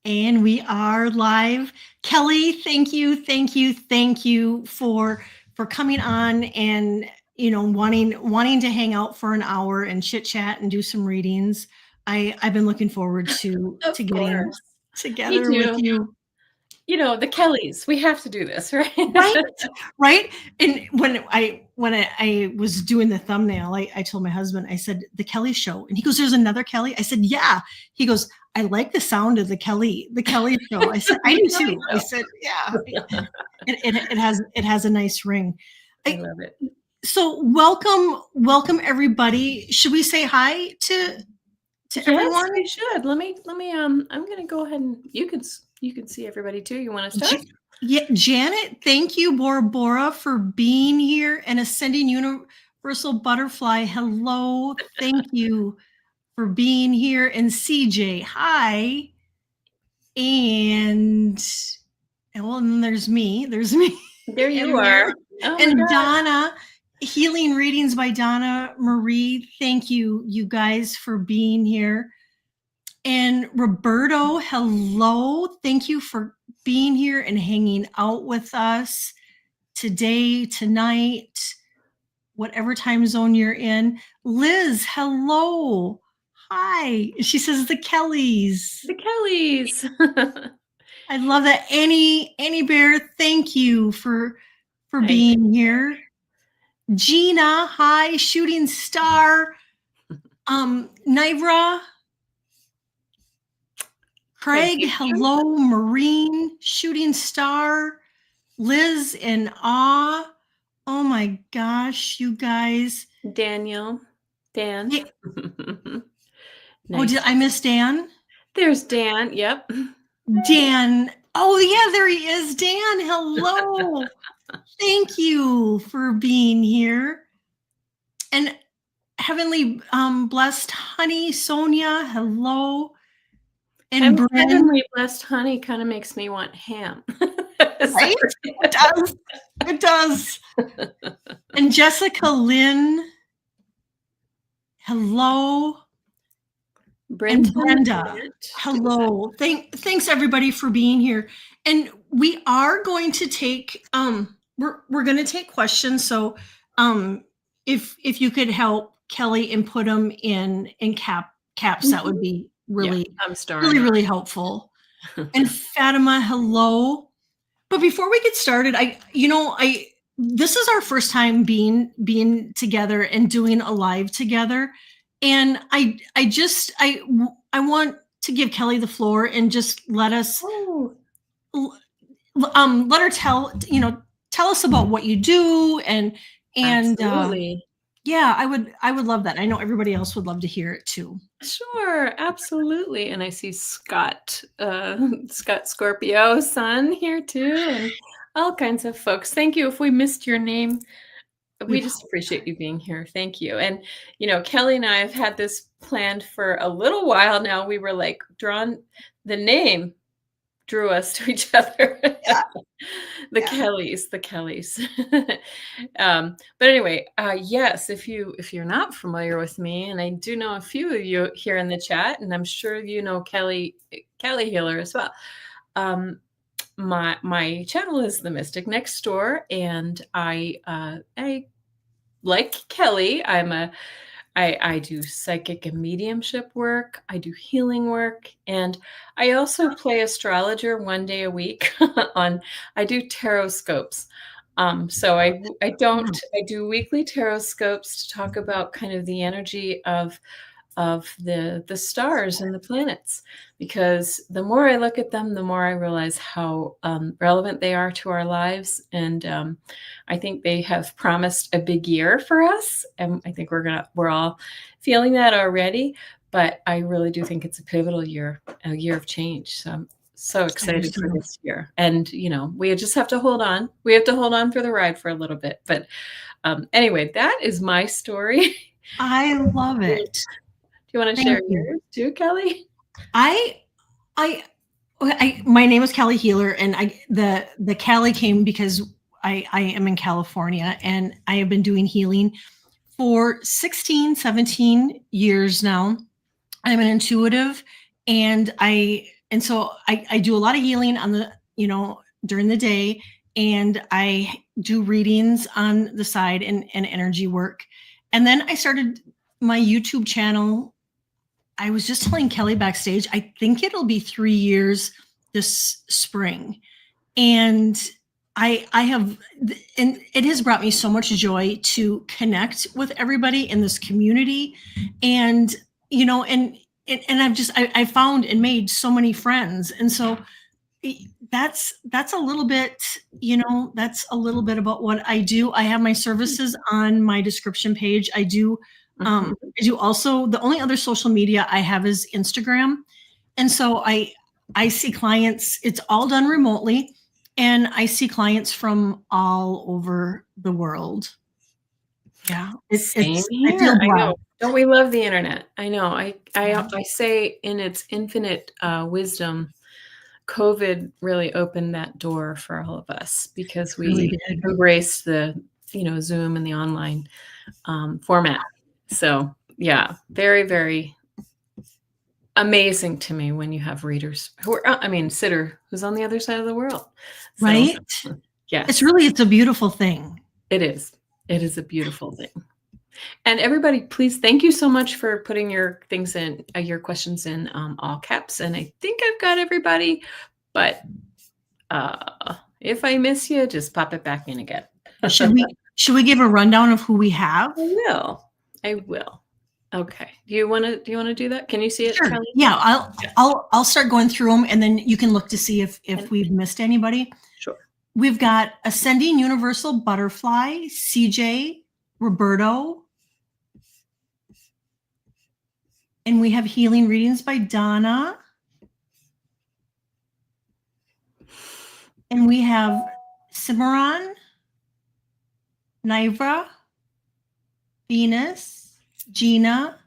And we are live. Kelly, thank you for coming on and wanting to hang out for an hour and chit chat and do some readings. I've been looking forward to Of getting course. Me together with too. you. The Kellys, we have to do this, right? Right. And when I was doing the thumbnail, I told my husband, I said, the Kelly show. And he goes, there's another Kelly. I said, yeah. He goes, I like the sound of the Kelly show. I said, I do too. I said, yeah. It has a nice ring. I love it. So welcome everybody. Should we say hi to everyone? Yes, we should. Let me I'm gonna go ahead and you can see everybody too. You want to start? Yeah, Janet, thank you, Bora Bora, for being here, and Ascending Universal Butterfly. Hello, thank you for being here, and CJ, hi, and well, and there's me. There you are. Oh and Donna, Healing Readings by Donna Marie. Thank you, you guys, for being here. And Roberto, hello. Thank you for being here and hanging out with us today, tonight, whatever time zone you're in. Liz, hello. Hi. She says the Kellies. The Kellys. I love that. Annie Bear, thank you for being here. Gina, hi. Shooting Star. Nivra. Craig, hello. Marine, Shooting Star, Liz in awe. Oh my gosh, you guys. Dan. Yeah. Nice. Oh, did I miss Dan? There's Dan. Yep. Dan. Oh yeah, there he is. Dan, hello. Thank you for being here. And Heavenly Blessed Honey, Sonia, hello. And Heavenly Blessed Honey kind of makes me want ham. Right? It does. And Jessica Lynn, hello. And Brenda, hello. Thanks everybody for being here. And we are going to take we're going to take questions. So if you could help Kelly and put them in caps, that would be really really helpful. And Fatima, hello. But before we get started, this is our first time being together and doing a live together. And I want to give Kelly the floor and just let us let her tell us about what you do and absolutely. Yeah, I would love that. I know everybody else would love to hear it too. Sure, absolutely. And I see Scott Scorpio Sun here too, and all kinds of folks. Thank you. If we missed your name, we just appreciate you being here. Thank you. And Kelly and I have had this planned for a little while now. We were like the name drew us to each other. Yeah. The Kellys. But anyway, yes, if you're not familiar with me, and I do know a few of you here in the chat, and I'm sure you know Kelly Healier as well. My channel is The Mystic Next Door, and I like Kelly. I do psychic and mediumship work. I do healing work. And I also play astrologer one day a week I do tarot scopes. So I do weekly tarot scopes to talk about kind of the energy of the stars and the planets, because the more I look at them, the more I realize how relevant they are to our lives. And I think they have promised a big year for us. And I think we're all feeling that already, but I really do think it's a pivotal year, a year of change. So I'm so excited for this year. And, we just have to hold on. We have to hold on for the ride for a little bit. But anyway, that is my story. I love it. Do you want to share yours too, Kelly? My name is Kelly Healier, and the Cali came because I am in California, and I have been doing healing for 16, 17 years now. I'm an intuitive, and I so I do a lot of healing on the, during the day, and I do readings on the side and energy work. And then I started my YouTube channel. I was just telling Kelly backstage, I think it'll be 3 years this spring. And I have, and it has brought me so much joy to connect with everybody in this community. And, I found and made so many friends. And so that's a little bit, that's a little bit about what I do. I have my services on my description page. I do also, the only other social media I have is Instagram. And so I see clients, it's all done remotely, and I see clients from all over the world. Yeah. Same here. I know. Don't we love the internet? I know. I say in its infinite wisdom, COVID really opened that door for all of us because we really embraced the, Zoom and the online format. So yeah, very, very amazing to me when you have readers who are, sitter who's on the other side of the world. So, right? Yes. It's a beautiful thing. It is. It is a beautiful thing. And everybody, please, thank you so much for putting your things in, your questions in all caps. And I think I've got everybody, but if I miss you, just pop it back in again. Should we give a rundown of who we have? I will. Okay. Do you want to do that? Can you see it? Sure. Kelly? Yeah, I'll start going through them, and then you can look to see if we've missed anybody. Sure. We've got Ascending Universal Butterfly, CJ, Roberto, and we have Healing Readings by Donna, and we have Cimarron, Nivra, Venus, Gina,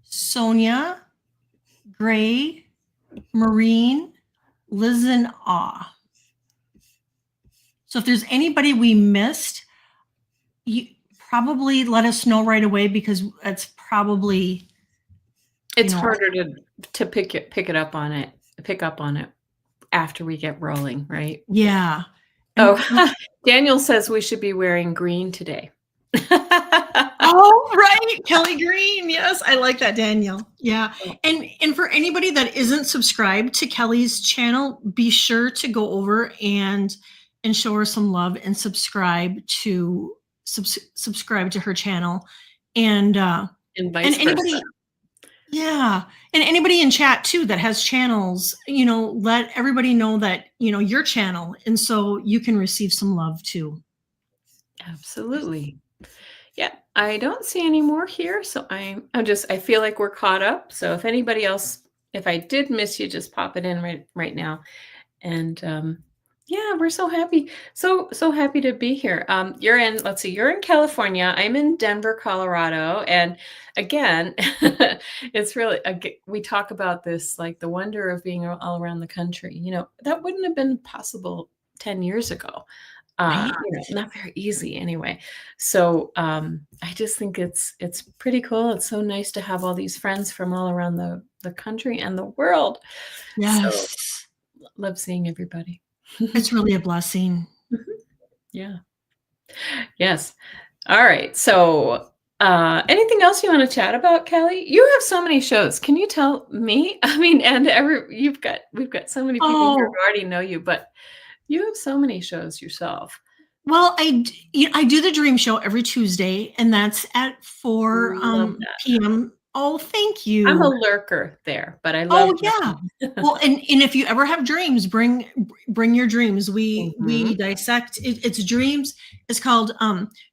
Sonia, Gray, Marine, Liz, and Awe. So if there's anybody we missed, you probably let us know right away, because it's probably harder to pick up on it after we get rolling, right? Yeah. Oh, Daniel says we should be wearing green today. Oh, right. Kelly Green. Yes. I like that, Daniel. Yeah. And for anybody that isn't subscribed to Kelly's channel, be sure to go over and show her some love and subscribe to her channel. And anybody, yeah. And anybody in chat too that has channels, let everybody know that, your channel. And so you can receive some love too. Absolutely. Yeah, I don't see any more here. So I feel like we're caught up. So if anybody else, if I did miss you, just pop it in right now. And yeah, we're so happy. So happy to be here. You're in California. I'm in Denver, Colorado. And again, it's really, we talk about this, like the wonder of being all around the country. That wouldn't have been possible 10 years ago. Not very easy anyway. So I just think it's pretty cool. It's so nice to have all these friends from all around the country and the world. Yes. So, love seeing everybody. It's really a blessing. Yeah. Yes. All right. So anything else you want to chat about, Kelly? You have so many shows. Can you tell me? And we've got so many people who already know you, but you have so many shows yourself. Well, I do the Dream Show every Tuesday, and that's at 4 p.m. Oh, thank you. I'm a lurker there, but I love. Oh, yeah. Well, and if you ever have dreams, bring your dreams. We dissect it. It's dreams. It's called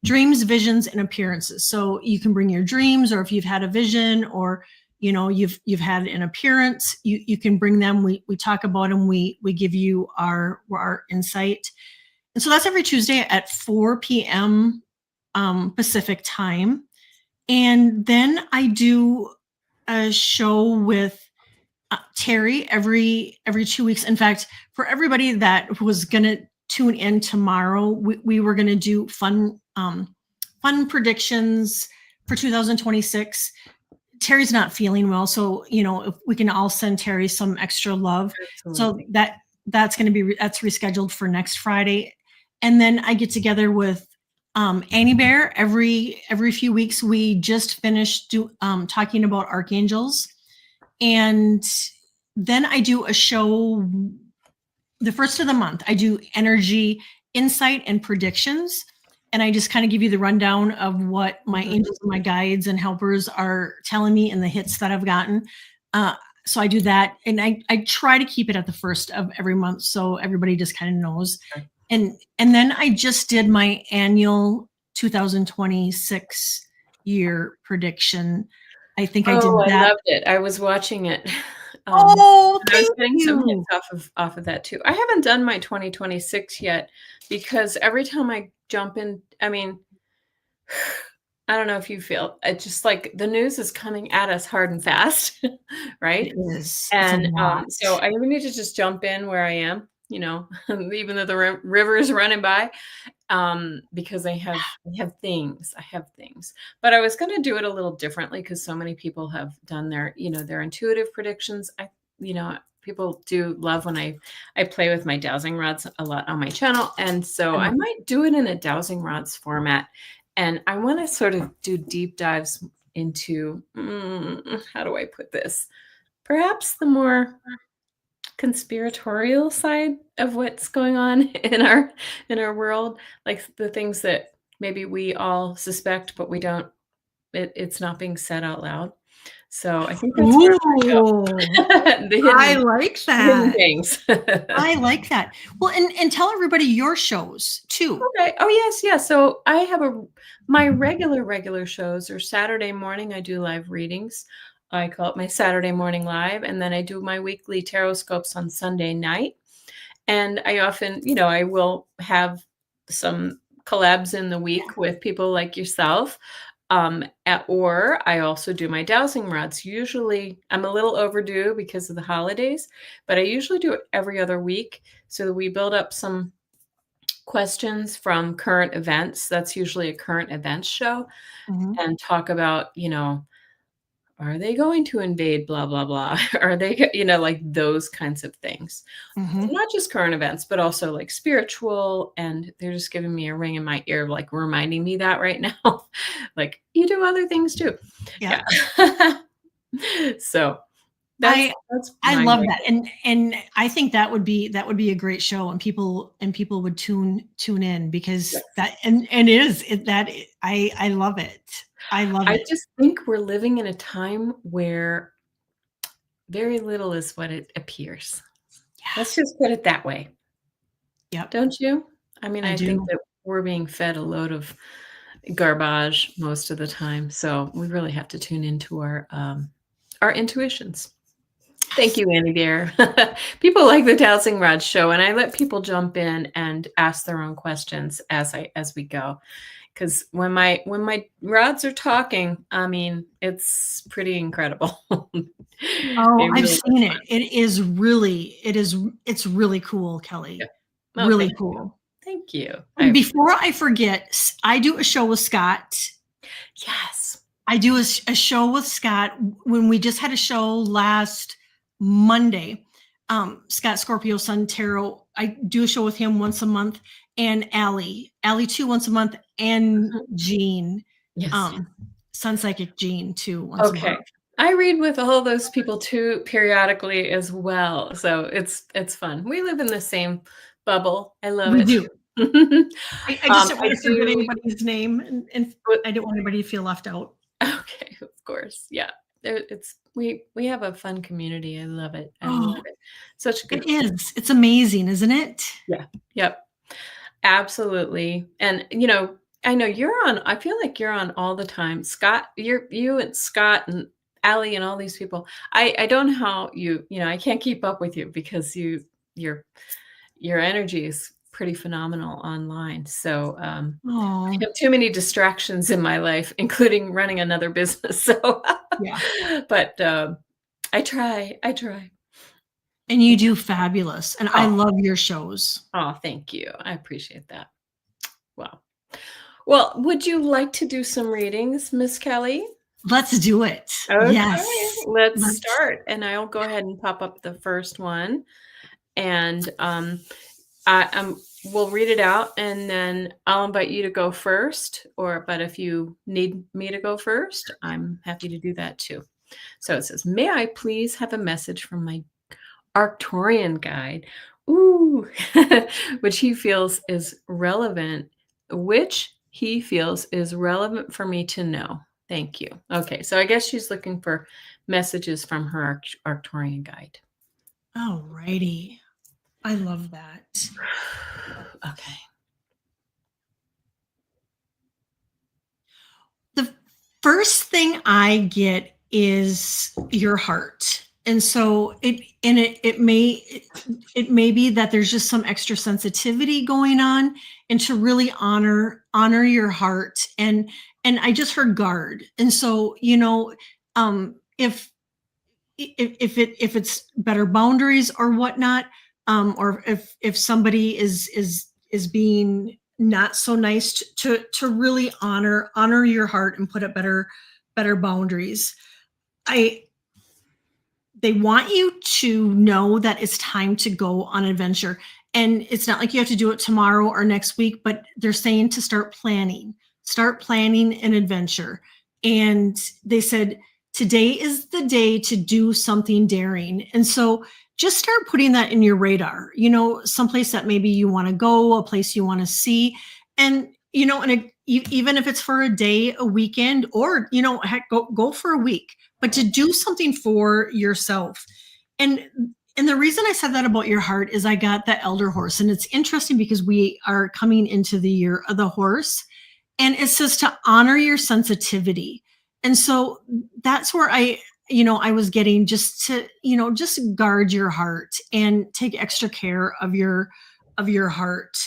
Dreams, Visions, and Appearances. So you can bring your dreams, or if you've had a vision, or you've had an appearance, you can bring them. We talk about them. We give you our insight. And so that's every Tuesday at 4 p.m. Pacific time. And then I do a show with Terry every 2 weeks. In fact, for everybody that was going to tune in tomorrow, we were going to do fun predictions for 2026. Terry's not feeling well, so if we can all send Terry some extra love. Absolutely. So that's going to be that's rescheduled for next Friday, and then I get together with Annie Bear every few weeks. We just finished talking about archangels, and then I do a show the first of the month. I do energy insight and predictions, and I just kind of give you the rundown of what my angels and my guides and helpers are telling me and the hits that I've gotten. So I do that, and I try to keep it at the first of every month so everybody just kind of knows. Okay. And then I just did my annual 2026 year prediction. I think I did that. I loved it. I was watching it. Oh, I was thank getting some you. hits off of that too. I haven't done my 2026 yet because every time I jump in, I mean, I don't know if you feel it's just like the news is coming at us hard and fast, right? It is. It's a And lot. so I need to just jump in where I am, even though the river is running by, because I have things. But I was going to do it a little differently because so many people have done their intuitive predictions. People do love when I play with my dowsing rods a lot on my channel, and so I might do it in a dowsing rods format. And I want to sort of do deep dives into how do I put this? Perhaps the more conspiratorial side of what's going on in our world, like the things that maybe we all suspect, but we don't. It's not being said out loud. So I think that's where I go. I like hidden that. things. I like that. Well, and tell everybody your shows too. Okay. Oh yes, yeah. So I have my regular shows are Saturday morning. I do live readings. I call it my Saturday morning live, and then I do my weekly tarot scopes on Sunday night. And I often, I will have some collabs in the week with people like yourself. Or I also do my dowsing rods. Usually I'm a little overdue because of the holidays, but I usually do it every other week so that we build up some questions from current events. That's usually a current events show, and talk about, are they going to invade blah, blah, blah? Are they, like those kinds of things. Not just current events, but also like spiritual. And they're just giving me a ring in my ear, like reminding me that right now, like you do other things too. Yeah. So I love that. And I think that would be a great show, and people would tune in because that and I love it. I love it. I just think we're living in a time where very little is what it appears. Yes. Let's just put it that way. Yep. Don't you? I mean, I think that we're being fed a load of garbage most of the time. So we really have to tune into our intuitions. Thank you, Annie Bear. People like the Dowsing Rod show, and I let people jump in and ask their own questions as we go. Because when my rods are talking, I mean, it's pretty incredible. Oh, I've seen it. It's really cool, Kelly. Yeah. Oh, really cool. Thank you. And before I forget, I do a show with Scott. Yes. I do a show with Scott when we just had a show last Monday. Scott Scorpio Sun Tarot. I do a show with him once a month, and Allie too once a month, and Jean, Sun Psychic Jean too once a month. I read with all those people too periodically as well, so it's fun. We live in the same bubble. I love it. We do. I just don't want to forget anybody's name, and I don't want anybody to feel left out. Okay, of course, yeah. We have a fun community. I love it. I love it. Such a good. It is. It's amazing, isn't it? Yeah. Yep. Absolutely. And I know you're on. I feel like you're on all the time, Scott. You and Scott and Allie and all these people. I don't know how I can't keep up with you because your energy is pretty phenomenal online. So I have too many distractions in my life, including running another business. So but I try. And you do fabulous. And I love your shows. Oh, thank you. I appreciate that. Wow. Well, would you like to do some readings, Miss Kelly? Let's do it. Okay, Yes. let's Let's start. And I'll go ahead and pop up the first one. And we'll read it out and then I'll invite you to go first. But if you need me to go first, I'm happy to do that too. So it says, may I please have a message from my Arcturian guide? Ooh, which he feels is relevant, for me to know. Thank you. Okay, so I guess she's looking for messages from her Arcturian guide. All righty. I love that. Okay. The first thing I get is your heart. And so it may be that there's just some extra sensitivity going on, and to really honor your heart. And I just heard guard. And so, if it's better boundaries or whatnot, or if somebody is being not so nice, to really honor your heart and put up better boundaries. They want you to know that it's time to go on an adventure. And it's not like you have to do it tomorrow or next week, but they're saying to start planning an adventure. And they said, today is the day to do something daring. And so just start putting that in your radar, someplace that maybe you want to go, a place you want to see. And, even if it's for a day, a weekend, or, heck, go for a week, but to do something for yourself. And the reason I said that about your heart is I got the elder horse. And it's interesting because we are coming into the year of the horse, and it says to honor your sensitivity. And so that's where I was getting, just to, just guard your heart and take extra care of your heart.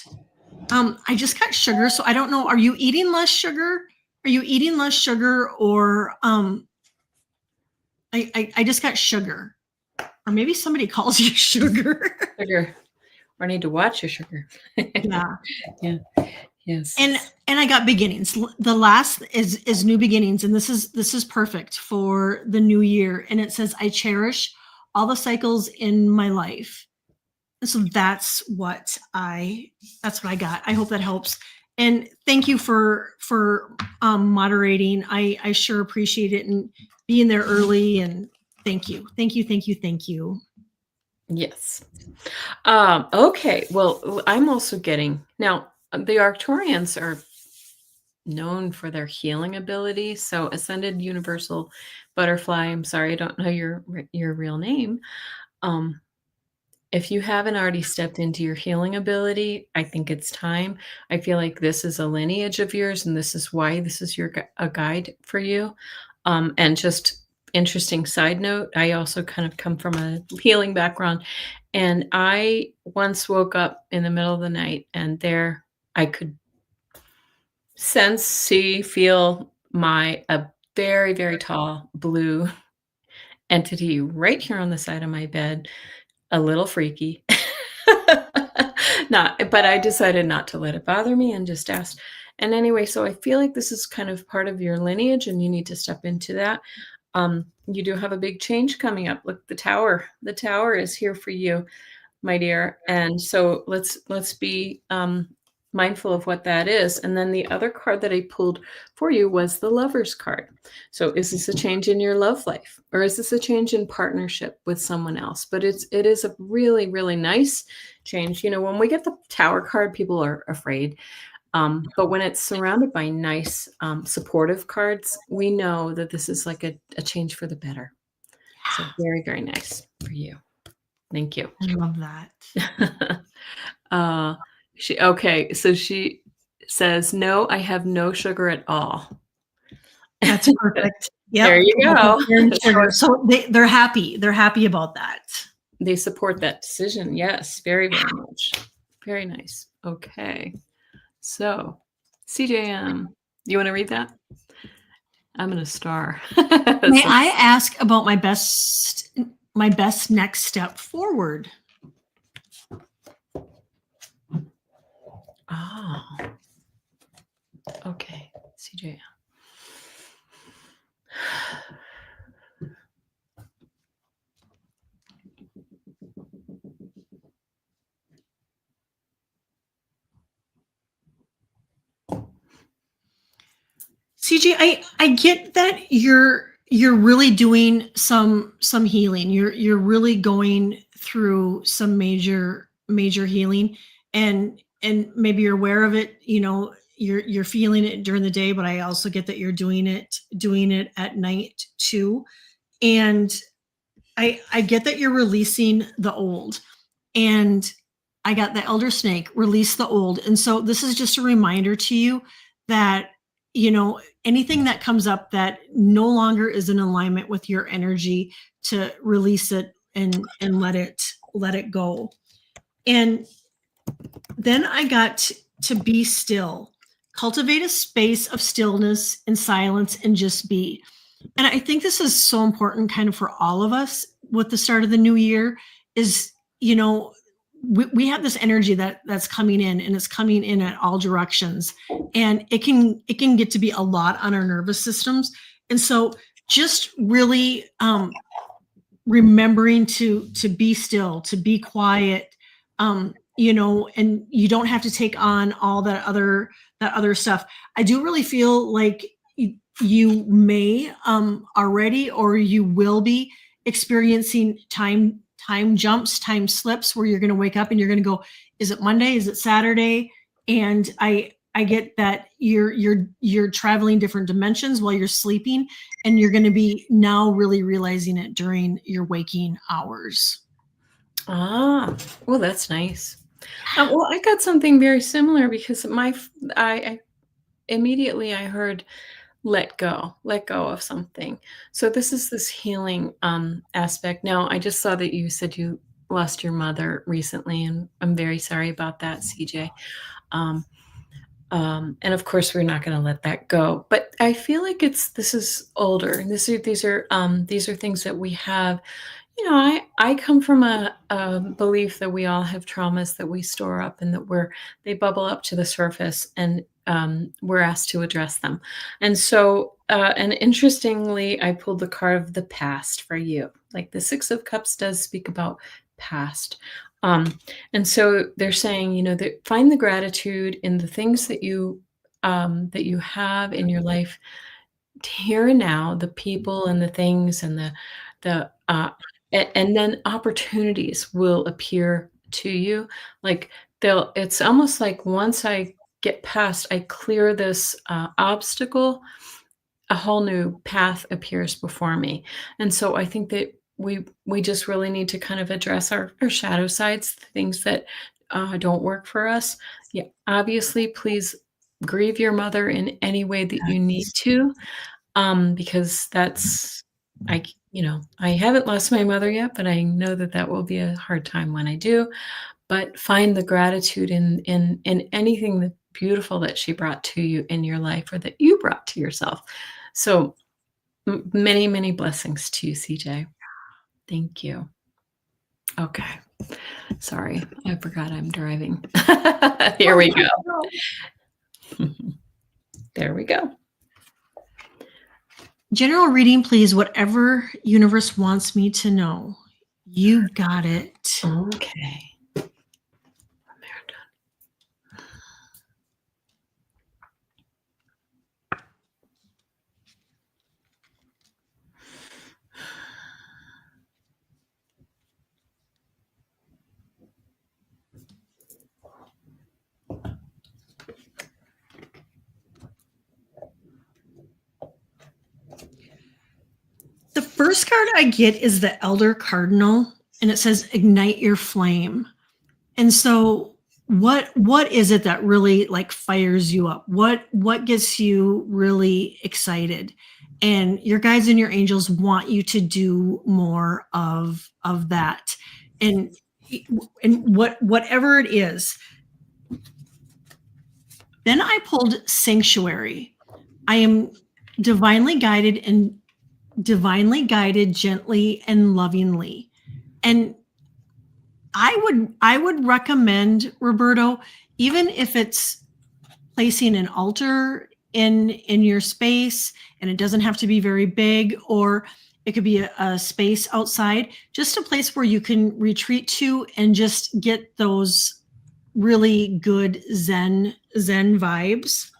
I just got sugar, so I don't know. Are you eating less sugar? Or I just got sugar, or maybe somebody calls you sugar. Sugar. Or need to watch your sugar. Yeah. Yeah. Yes. And I got beginnings. The last is new beginnings, and this is perfect for the new year. And it says, I cherish all the cycles in my life. And so that's what I got. I hope that helps. And thank you for moderating. I sure appreciate it, and being there early. And thank you. Yes. Okay. Well, I'm also getting now. The Arcturians are known for their healing ability. So, Ascended Universal Butterfly. I'm sorry, I don't know your real name. If you haven't already stepped into your healing ability, I think it's time. I feel like this is a lineage of yours, and this is why this is a guide for you. And just interesting side note, I also kind of come from a healing background, and I once woke up in the middle of the night, and there I could sense, see, feel a very, very tall blue entity right here on the side of my bed. A little freaky. But I decided not to let it bother me and just asked. And anyway, so I feel like this is kind of part of your lineage, and you need to step into that. You do have a big change coming up. Look, the tower is here for you, my dear. And so let's be mindful of what that is. And then the other card that I pulled for you was the Lover's card. So is this a change in your love life, or is this a change in partnership with someone else? But it is a really, really nice change. When we get the Tower card, people are afraid. But when it's surrounded by nice, supportive cards, we know that this is like a change for the better. So very, very nice for you. Thank you. I love that. So she says, no, I have no sugar at all. That's perfect. Yep. There you go. So they're happy. They're happy about that. They support that decision. Yes, very, very much. Very nice. Okay. So, CJM, you want to read that? I'm going to star. May I ask about my best next step forward? Oh. Okay, CJM. CJ, I get that you're really doing some healing. You're really going through some major healing, and maybe you're aware of it. You're feeling it during the day, but I also get that you're doing it at night too. And I get that you're releasing the old, and I got the elder snake, release the old. And so this is just a reminder to you that, anything that comes up that no longer is in alignment with your energy, to release it and let it go. And then I got to be still, cultivate a space of stillness and silence and just be. And I think this is so important kind of for all of us with the start of the new year is, we have this energy that's coming in, and it's coming in at all directions, and it can get to be a lot on our nervous systems. And so just really remembering to be still, to be quiet, and you don't have to take on all that other stuff. I do really feel like you may already, or you will be experiencing time jumps, time slips, where you're going to wake up and you're going to go, is it Monday? Is it Saturday? And I get that you're traveling different dimensions while you're sleeping, and you're going to be now really realizing it during your waking hours. Well, that's nice. Well, I got something very similar because I immediately I heard let go of something. So this healing aspect. Now, I just saw that you said you lost your mother recently, and I'm very sorry about that, CJ. Um, and of course, we're not going to let that go. But I feel like this is older. And these are things that we have. I come from a belief that we all have traumas that we store up, and that they bubble up to the surface, and we're asked to address them. And so, and interestingly, I pulled the card of the past for you. Like the Six of Cups does speak about past. And so they're saying, that find the gratitude in the things that you have in your life here and now, the people and the things and and then opportunities will appear to you. Like it's almost like once I get past, I clear this obstacle, a whole new path appears before me. And so I think that we just really need to kind of address our shadow sides, things that don't work for us. Yeah, obviously, please grieve your mother in any way that you need to, because I haven't lost my mother yet, but I know that will be a hard time when I do. But find the gratitude in anything that beautiful that she brought to you in your life, or that you brought to yourself. So many, many blessings to you, CJ. Thank you. Okay. Sorry, I forgot I'm driving. Here we go. There we go. General reading, please. Whatever universe wants me to know. You got it. Okay. The first card I get is the Elder Cardinal, and it says ignite your flame. And so what is it that really like fires you up? What gets you really excited? And your guides and your angels want you to do more of that. And whatever it is. Then I pulled Sanctuary. I am divinely guided gently and lovingly. And I would recommend, Roberto, even if it's placing an altar in your space, and it doesn't have to be very big, or it could be a space outside, just a place where you can retreat to and just get those really good zen vibes.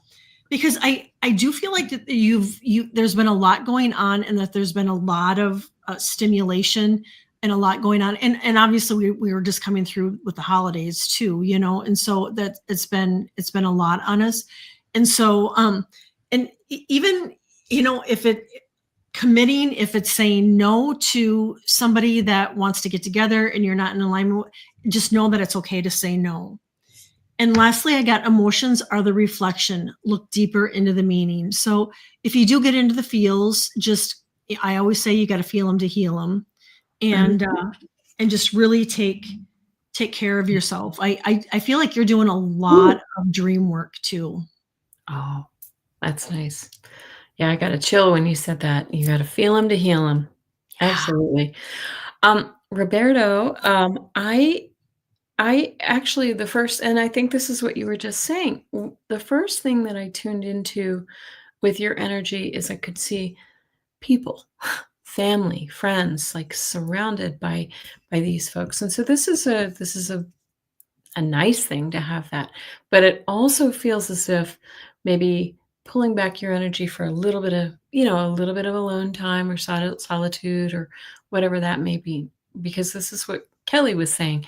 Because I do feel like that there's been a lot going on, and that there's been a lot of stimulation and a lot going on, and obviously we were just coming through with the holidays too, and so that it's been a lot on us. And so and even if it committing, if it's saying no to somebody that wants to get together and you're not in alignment, just know that it's okay to say no. And lastly, I got emotions are the reflection. Look deeper into the meaning. So if you do get into the feels, I always say you got to feel them to heal them, and just really take care of yourself. I feel like you're doing a lot of dream work too. Oh, that's nice. Yeah, I got a chill when you said that. You got to feel them to heal them. Yeah. Absolutely. Roberto, I actually the first, and I think this is what you were just saying. The first thing that I tuned into with your energy is I could see people, family, friends, like surrounded by these folks. And so this is a nice thing to have that. But it also feels as if maybe pulling back your energy for a little bit of, a little bit of alone time or solitude or whatever that may be, because this is what Kelly was saying.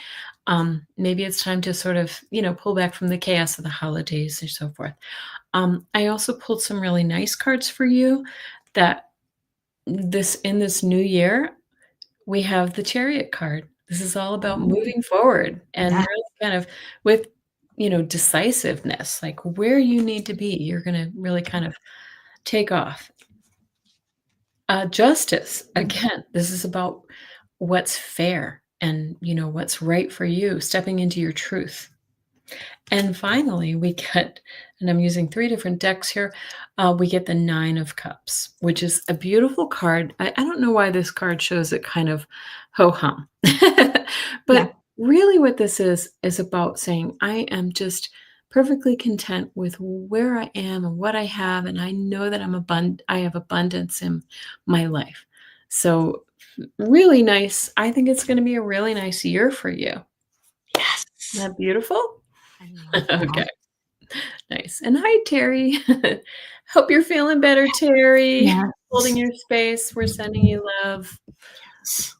Maybe it's time to sort of, pull back from the chaos of the holidays and so forth. I also pulled some really nice cards for you that in this new year, we have the Chariot card. This is all about moving forward and really kind of with, decisiveness, like where you need to be. You're going to really kind of take off. Justice, again, this is about what's fair and, what's right for you, stepping into your truth. And finally, we get, and I'm using 3 different decks here, we get the 9 of Cups, which is a beautiful card. I don't know why this card shows it kind of ho-hum. But really what this is about saying, I am just perfectly content with where I am and what I have, and I know that I have abundance in my life. So really nice. I think it's going to be a really nice year for you. Yes. Isn't that beautiful? I love that. Okay. Nice. And hi, Terry. Hope you're feeling better, Terry. Yes. Holding your space. We're sending you love. Yes.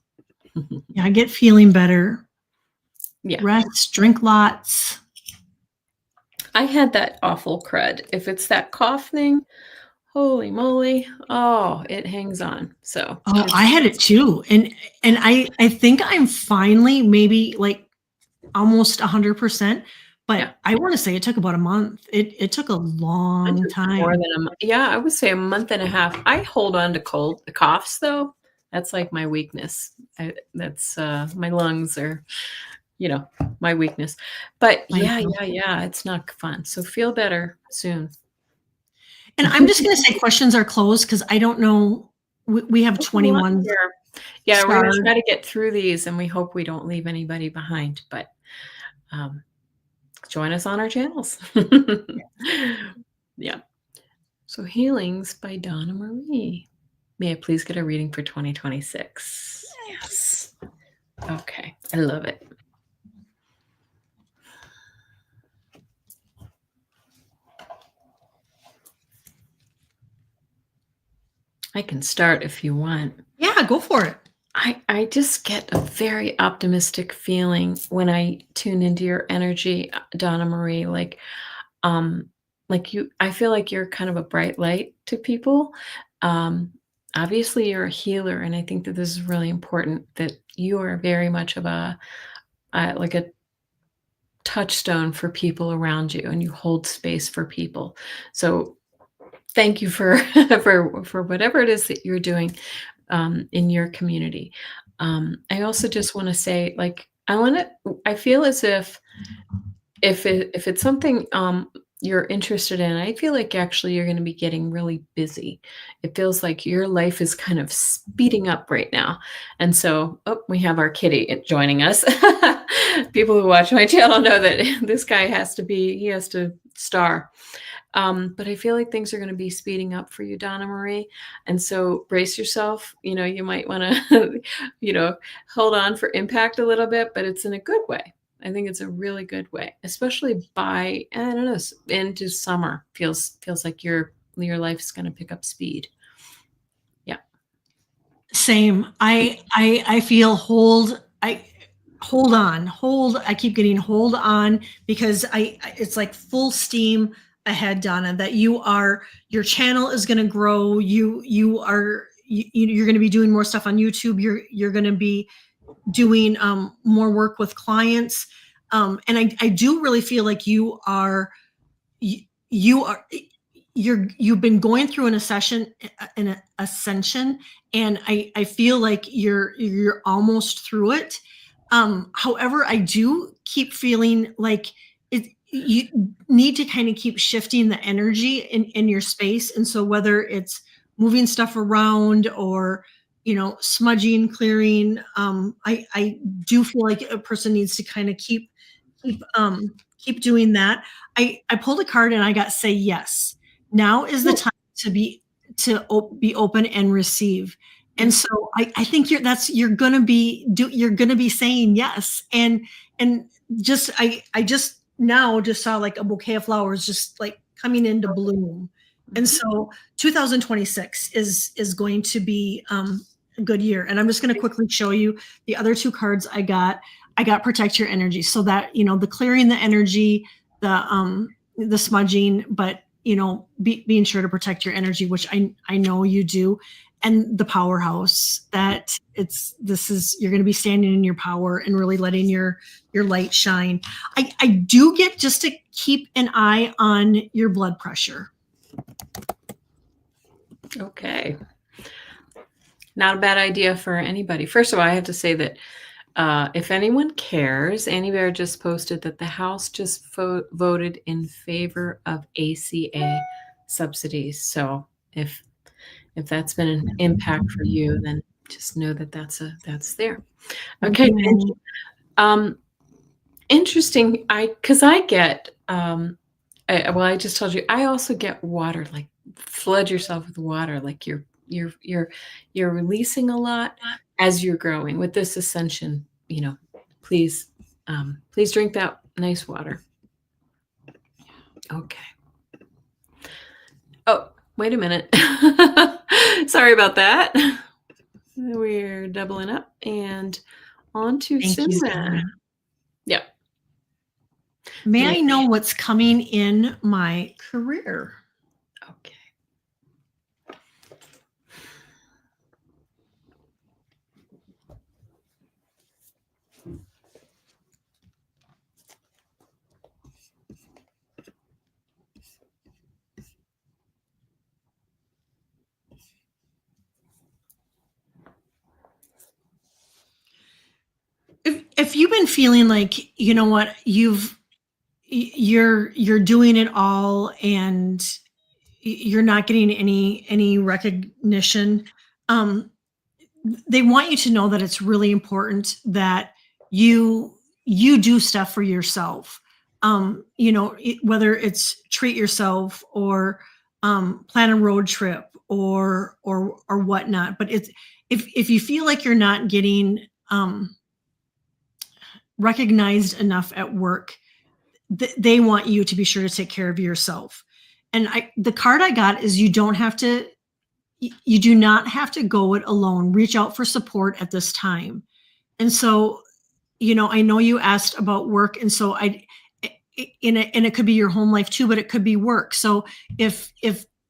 Yeah, I get feeling better. Yeah. Rest, drink lots. I had that awful crud. If it's that cough thing, holy moly. Oh, it hangs on. So I had it too. And I think I'm finally maybe like almost 100%. But I want to say it took about a month. It took a long time. More than a month. Yeah, I would say a month and a half. I hold on to coughs though. That's like my weakness. That's my lungs are, my weakness. But yeah, it's not fun. So feel better soon. And I'm just going to say questions are closed because I don't know. We have 21. Yeah, we're going to try to get through these, and we hope we don't leave anybody behind. But join us on our channels. Yeah. So Healings by Donna Marie. May I please get a reading for 2026? Yes. Okay. I love it. I can start if you want. Yeah, go for it. I just get a very optimistic feeling when I tune into your energy, Donna Marie. Like you, I feel like you're kind of a bright light to people. Obviously you're a healer, and I think that this is really important, that you are very much of a touchstone for people around you, and you hold space for people. So thank you for for whatever it is that you're doing in your community. I also just want to say, like, I feel as if it's something you're interested in, I feel like actually you're going to be getting really busy. It feels like your life is kind of speeding up right now. And so, we have our kitty joining us. People who watch my channel know that this guy has to star. But I feel like things are going to be speeding up for you, Donna Marie. And so brace yourself. You might want to, hold on for impact a little bit, but it's in a good way. I think it's a really good way, especially by, I don't know, into summer. Feels like your life's going to pick up speed. Yeah. Same. I feel hold on. I keep getting hold on because it's like full steam ahead, Donna, that your channel is going to grow. You're going to be doing more stuff on YouTube. You're going to be doing more work with clients. And I do really feel like you've been going through an ascension, and I feel like you're almost through it. However, I do keep feeling like you need to kind of keep shifting the energy in your space. And so whether it's moving stuff around or smudging, clearing, I do feel like a person needs to kind of keep doing that. I pulled a card and I got say yes. Now is the time to be open and receive. And so I think you're gonna be saying yes. And just I just now just saw like a bouquet of flowers just like coming into bloom. And so 2026 is going to be a good year. And I'm just going to quickly show you the other two cards I got. I got protect your energy, so that the clearing the energy, the smudging, but being sure to protect your energy, which I know you do, and the powerhouse, that you're going to be standing in your power and really letting your light shine. I do get just to keep an eye on your blood pressure. Okay. Not a bad idea for anybody. First of all, I have to say that if anyone cares, Annie Bear just posted that the House just voted in favor of ACA subsidies. So if that's been an impact for you, then just know that that's there. Okay. Interesting. Because I get I just told you, I also get water. Like, flood yourself with water. Like you're releasing a lot as you're growing with this ascension. Please drink that nice water. Okay. Oh, wait a minute. Sorry about that. We're doubling up and on to Susan. Yeah. May I know what's coming in my career? Okay. If you've been feeling like, what, you're doing it all and you're not getting any recognition, they want you to know that it's really important that you do stuff for yourself. Whether it's treat yourself or plan a road trip or whatnot. But if you feel like you're not getting recognized enough at work, they want you to be sure to take care of yourself. And the card I got is you do not have to go it alone. Reach out for support at this time. And so, I know you asked about work, and so and it could be your home life too, but it could be work. So if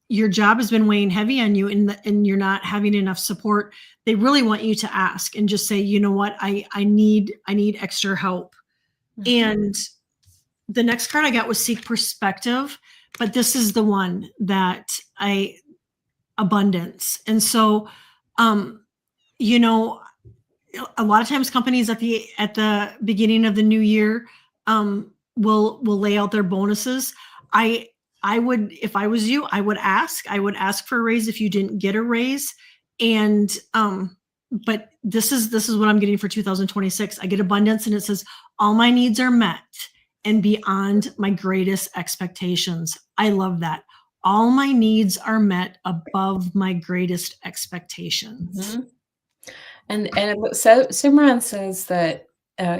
your job has been weighing heavy on you and you're not having enough support, they really want you to ask and just say, you know what, I need extra help. Mm-hmm. And the next card I got was seek perspective, but this is the one that abundance. And so, a lot of times companies at the beginning of the new year will lay out their bonuses. I would, if I was you, I would ask for a raise if you didn't get a raise. And but this is what I'm getting for 2026. I get abundance, and it says all my needs are met, and beyond my greatest expectations. I love that. All my needs are met above my greatest expectations. Mhm. And so Simran says that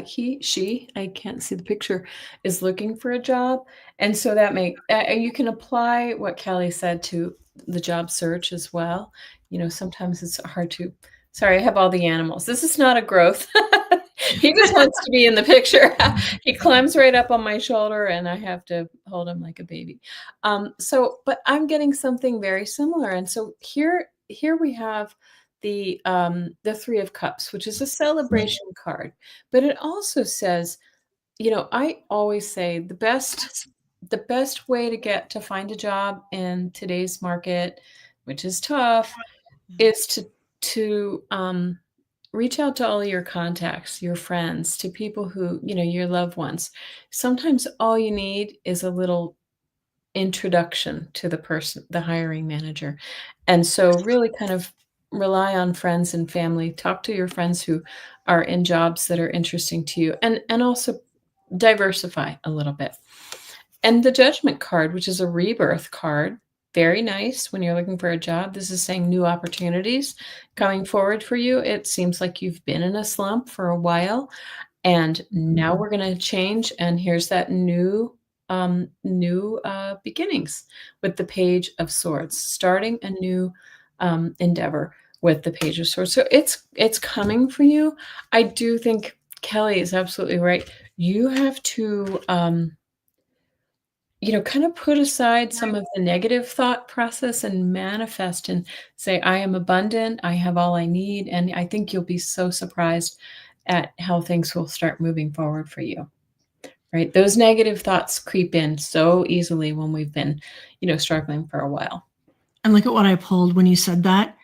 she, I can't see the picture, is looking for a job, and so that you can apply what Kelly said to the job search as well. Sometimes it's hard to. Sorry, I have all the animals. This is not a growth. He just wants to be in the picture. He climbs right up on my shoulder, and I have to hold him like a baby. But I'm getting something very similar, and so here we have the Three of Cups, which is a celebration card, but it also says, I always say the best way to find a job in today's market, which is tough, is to reach out to all your contacts, your friends, to people who, your loved ones. Sometimes all you need is a little introduction to the hiring manager. And so really kind of rely on friends and family. Talk to your friends who are in jobs that are interesting to you, and also diversify a little bit. And the Judgment card, which is a rebirth card, very nice when you're looking for a job. This is saying new opportunities coming forward for you. It seems like you've been in a slump for a while, and now we're going to change. And here's that new beginnings with the Page of Swords, starting a new endeavor with the Page of Swords. So it's coming for you. I do think Kelly is absolutely right. You have to kind of put aside some of the negative thought process and manifest and say, I am abundant, I have all I need. And I think you'll be so surprised at how things will start moving forward for you. Right? Those negative thoughts creep in so easily when we've been, struggling for a while. And look at what I pulled when you said that.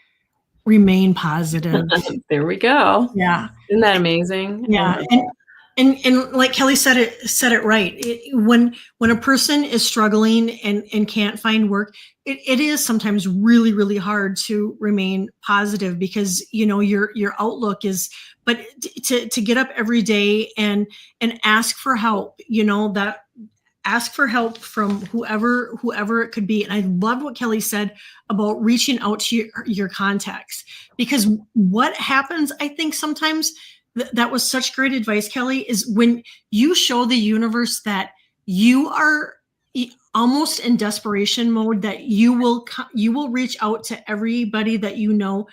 Remain positive. There we go. Yeah. Isn't that amazing? Yeah. And like Kelly said it right. When a person is struggling and can't find work, it is sometimes really, really hard to remain positive because your outlook is. But to get up every day and ask for help, that ask for help from whoever it could be. And I loved what Kelly said about reaching out to your contacts, because what happens, I think sometimes that was such great advice, Kelly, is when you show the universe that you are almost in desperation mode, that you will reach out to everybody that you know.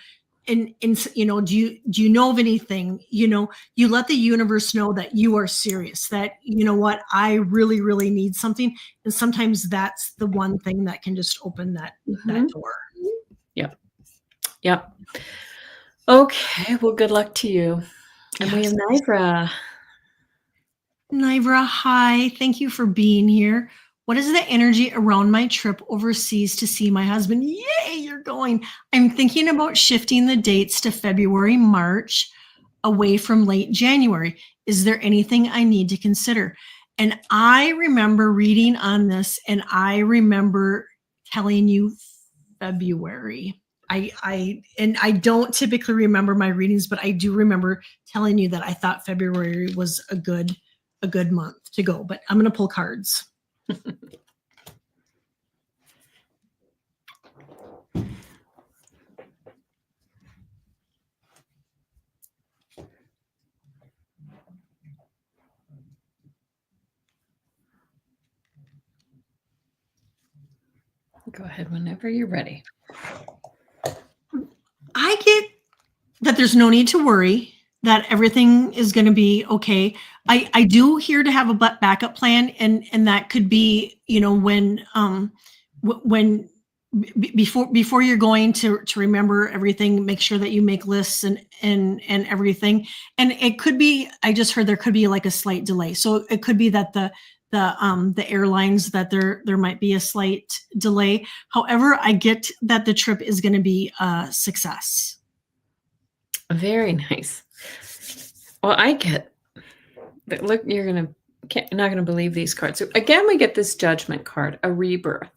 And do you know of anything? You let the universe know that you are serious, that what, I really, really need something. And sometimes that's the one thing that can just open that door. Yep. Okay, well, good luck to you. And we have Nivra. Nivra, hi. Thank you for being here. What is the energy around my trip overseas to see my husband? Yay, you're going. I'm thinking about shifting the dates to February, March, away from late January. Is there anything I need to consider? And I remember reading on this, and I remember telling you February. I don't typically remember my readings, but I do remember telling you that I thought February was a good month to go. But I'm going to pull cards. Go ahead whenever you're ready. I get that there's no need to worry, that everything is going to be okay. I do hear to have a backup plan, and that could be, when before you're going to remember everything, make sure that you make lists and everything. And it could be, I just heard there could be like a slight delay. So it could be that the airlines, that there might be a slight delay. However, I get that the trip is going to be a success. Very nice. Well, I get, look, you're not going to believe these cards. So again, we get this Judgment card, a rebirth,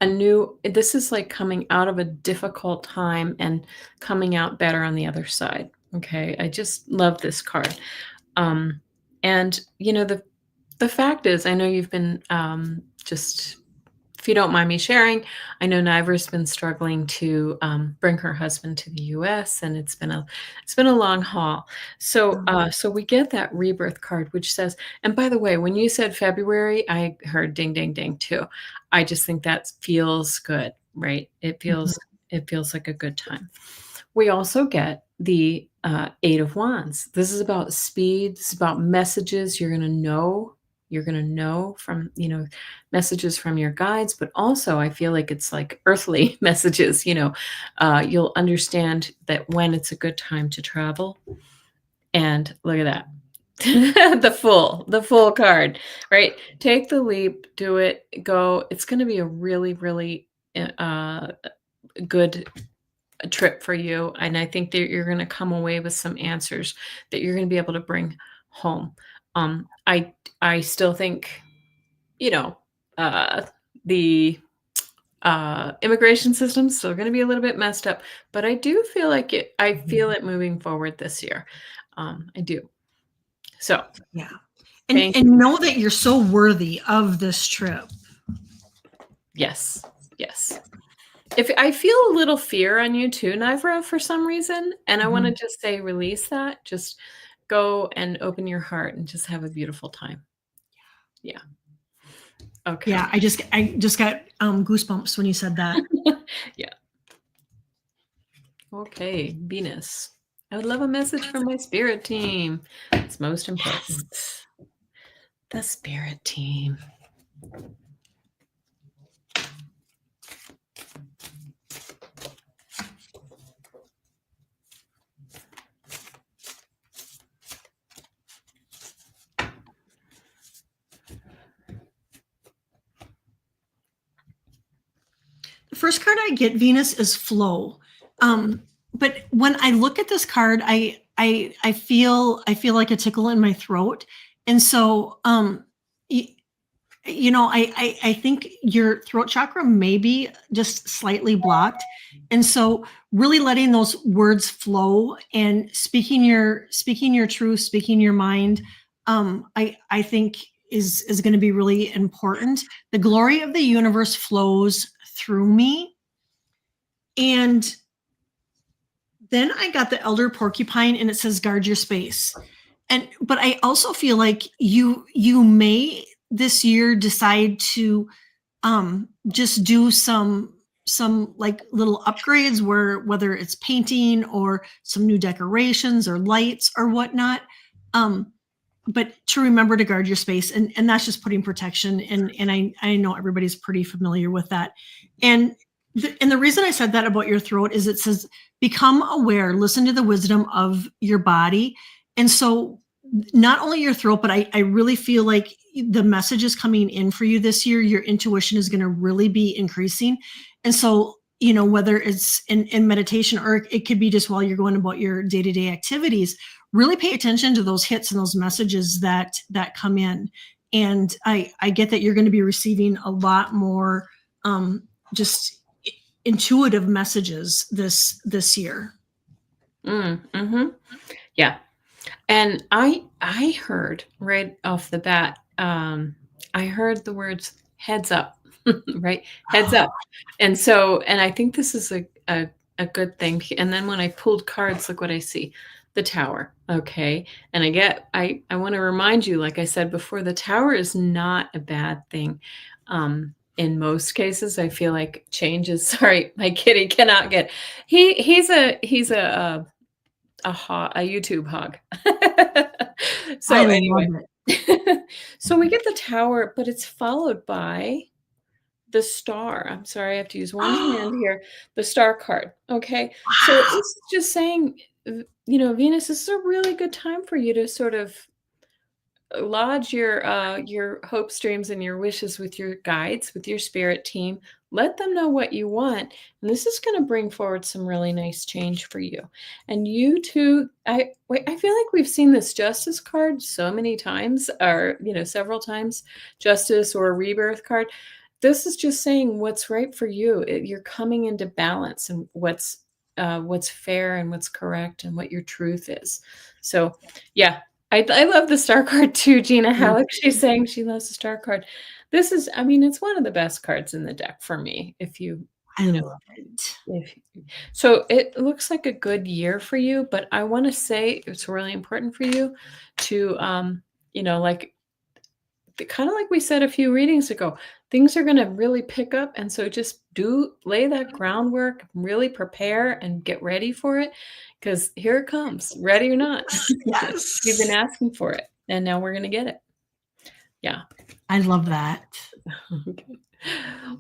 this is like coming out of a difficult time and coming out better on the other side. Okay. I just love this card. And the fact is, I know you've been just, if you don't mind me sharing, I know Niver's been struggling to bring her husband to the U.S. and it's been a long haul. So so we get that rebirth card, which says, and by the way, when you said February, I heard ding ding ding too. I just think that feels good, right? It feels like a good time. We also get the Eight of Wands. This is about speed. This is about messages you're going to know. You're going to know from, messages from your guides, but also I feel like it's like earthly messages, you'll understand that when it's a good time to travel. And look at that. The full card, right? Take the leap, do it, go. It's going to be a really, really good trip for you. And I think that you're going to come away with some answers that you're going to be able to bring home. I still think, the immigration system's still going to be a little bit messed up, but I do feel like it. I feel it moving forward this year. I do. So yeah, and know that you're so worthy of this trip. Yes. If I feel a little fear on you too, Nivra, for some reason, and I want to just say, release that. Just go and open your heart and just have a beautiful time. Yeah. Okay. Yeah, I just got goosebumps when you said that. Yeah. Okay, Venus. I would love a message from my spirit team. It's most important. Yes. The spirit team. The first card I get, Venus, is flow. But when I look at this card, I feel like a tickle in my throat, and so I think your throat chakra may be just slightly blocked, and so really letting those words flow and speaking your truth, speaking your mind, I think is going to be really important. The glory of the universe flows through me. And then I got the elder porcupine, and it says guard your space. But I also feel like you may this year decide to just do some like little upgrades, whether it's painting or some new decorations or lights or whatnot. But to remember to guard your space, and that's just putting protection. And I know everybody's pretty familiar with that. And the reason I said that about your throat is it says, become aware, listen to the wisdom of your body. And so not only your throat, but I really feel like the message is coming in for you this year. Your intuition is going to really be increasing. And so, whether it's in meditation, or it could be just while you're going about your day-to-day activities, really pay attention to those hits and those messages that come in. And I get that you're going to be receiving a lot more just intuitive messages this year. Yeah. And I heard right off the bat, I heard the words heads up, right? Heads up. And I think this is a good thing. And then when I pulled cards, look what I see. The Tower. Okay. And I want to remind you, like I said before, the Tower is not a bad thing. In most cases, I feel like change is, sorry, my kitty cannot get, he's a YouTube hog. So anyway, so we get the Tower, but it's followed by the Star. I'm sorry, I have to use one hand here. The Star card. Okay. Wow. So this is just saying, Venus, this is a really good time for you to sort of lodge your hopes, dreams, and your wishes with your guides, with your spirit team. Let them know what you want, and this is going to bring forward some really nice change for you. And you too, I feel like we've seen this Justice card so many times, or several times, Justice or Rebirth card. This is just saying what's right for you. You're coming into balance, and what's fair and what's correct and what your truth is. So yeah, I love the star card too, Gina Halleck. She's saying she loves the star card. This is, I mean, it's one of the best cards in the deck for me. If I you know, love it. if so it looks like a good year for you, but I want to say it's really important for you to like kind of like we said a few readings ago, things are going to really pick up. And so just do lay that groundwork, really prepare and get ready for it because here it comes, ready or not. You've been Yes. asking for it and now we're going to get it. Yeah. I love that. Okay.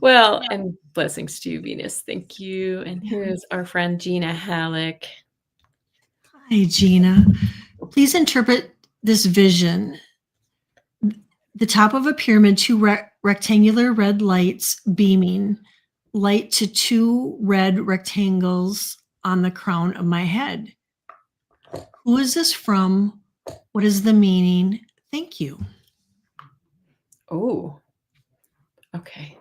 Well, and blessings to you, Venus. Thank you. And here's our friend Gina Halleck. Hi, Gina. Please interpret this vision. The top of a pyramid, two rectangular red lights beaming, light to two red rectangles on the crown of my head. Who is this from? What is the meaning? Thank you. Oh, okay.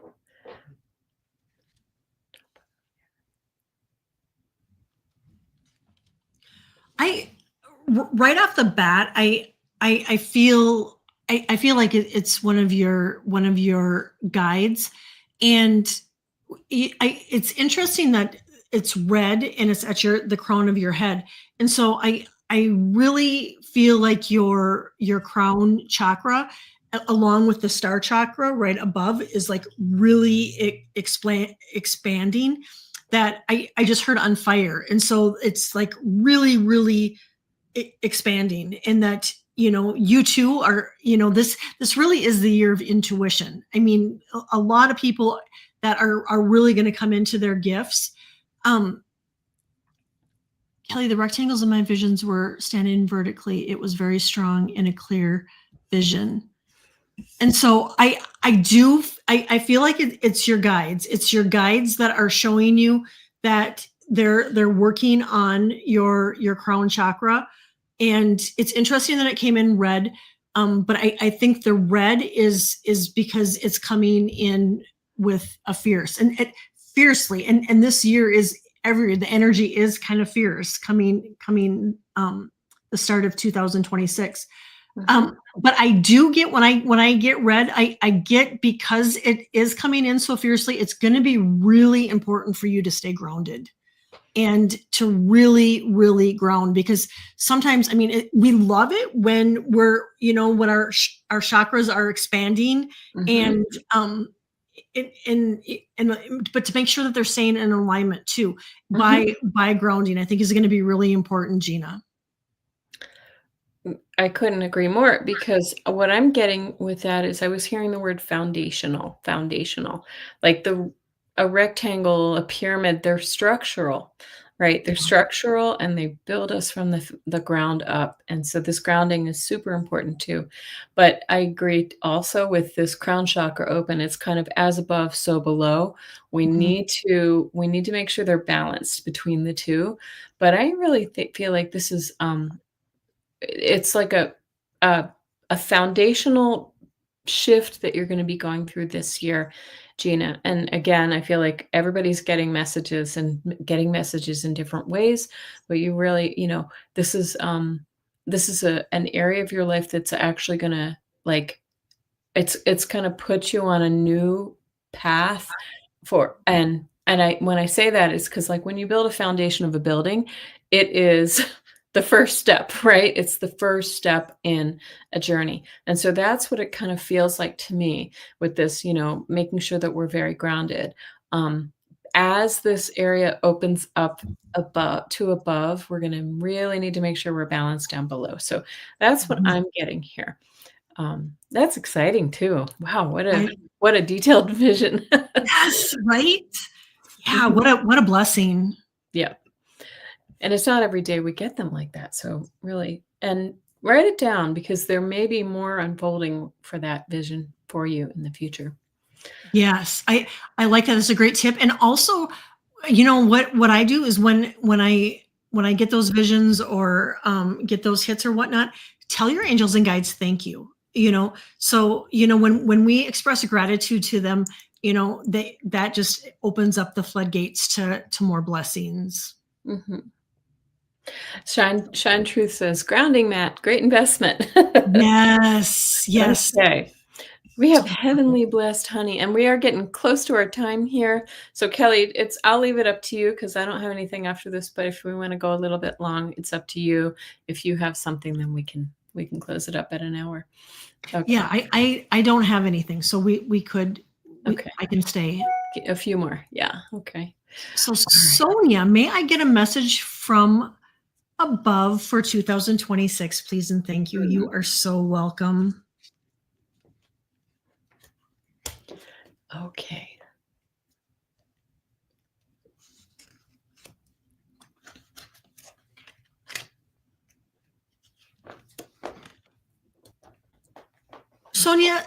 Right off the bat, I feel like it's one of your guides, and it's interesting that it's red and it's at the crown of your head, and so I really feel like your crown chakra, along with the star chakra right above, is like really expanding. That I just heard on fire, and so it's like really expanding, and that you two are, this really is the year of intuition. I mean, a lot of people that are really going to come into their gifts. Kelly, the rectangles in my visions were standing vertically. It was very strong in a clear vision. And so I feel like it's your guides. It's your guides that are showing you that they're working on your crown chakra. And it's interesting that it came in red. But I think the red is because it's coming in with a fiercely. And this year is the energy is kind of fierce coming the start of 2026. But I do get when I get red, I get, because it is coming in so fiercely, it's going to be really important for you to stay grounded and to really ground, because sometimes, I mean, we love it when when our chakras are expanding, and but to make sure that they're staying in alignment too, by grounding, I think is going to be really important, Gina. I couldn't agree more, because what I'm getting with that is I was hearing the word foundational, like a rectangle, a pyramid, they're structural, right? They're structural and they build us from the ground up. And so this grounding is super important too. But I agree also with this crown chakra open, it's kind of as above, so below. We need to make sure they're balanced between the two. But I really feel like this is it's like a foundational shift that you're going to be going through this year, Gina. And again, I feel like everybody's getting messages in different ways, but you really, this is an area of your life that's actually going to, like, it's going to put you on a new path when I say that, it's because, like, when you build a foundation of a building, it is the first step, right? It's the first step in a journey. And so that's what it kind of feels like to me with this, making sure that we're very grounded. As this area opens up above, we're going to really need to make sure we're balanced down below. So that's what I'm getting here. That's exciting too. Wow, what a detailed vision. Yes, right? Yeah, what a blessing. Yeah. And it's not every day we get them like that. So really, and write it down, because there may be more unfolding for that vision for you in the future. Yes, I like that. It's a great tip. And also, what I do is when I get those visions, or get those hits or whatnot, tell your angels and guides thank you. So when we express gratitude to them, that just opens up the floodgates to more blessings. Shine Truth says, "Grounding mat, great investment." Yes, yes. Okay. We have heavenly blessed honey, and we are getting close to our time here. So Kelly, I'll leave it up to you because I don't have anything after this, but if we want to go a little bit long, it's up to you. If you have something, then we can close it up at an hour. Okay. Yeah, I don't have anything, so we could. Okay. I can stay. A few more. Yeah. Okay. So Sonia, may I get a message from above for 2026, please and thank you. You are so welcome. Okay. Sonia,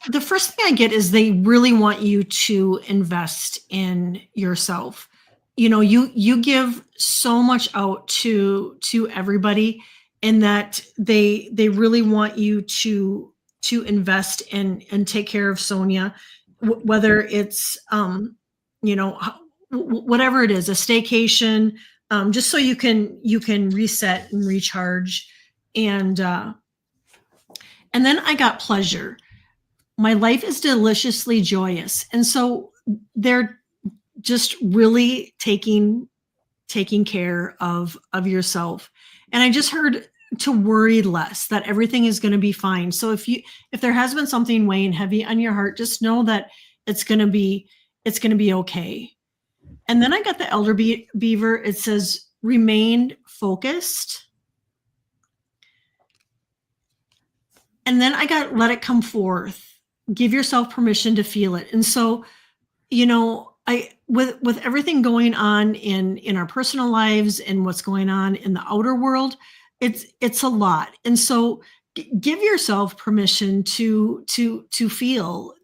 the first thing I get is they really want you to invest in yourself. You know, you give so much out to everybody, and that they really want you to invest in and take care of Sonia, whether it's whatever it is, a staycation, just so you can reset and recharge, and then I got pleasure. My life is deliciously joyous. And so they're just really taking care of yourself. And I just heard to worry less, that everything is going to be fine. So if there has been something weighing heavy on your heart, just know that it's going to be okay. And then I got the elder beaver. It says remain focused. And then I got let it come forth. Give yourself permission to feel it. And so, with everything going on in our personal lives and what's going on in the outer world, it's a lot. And so give yourself permission to feel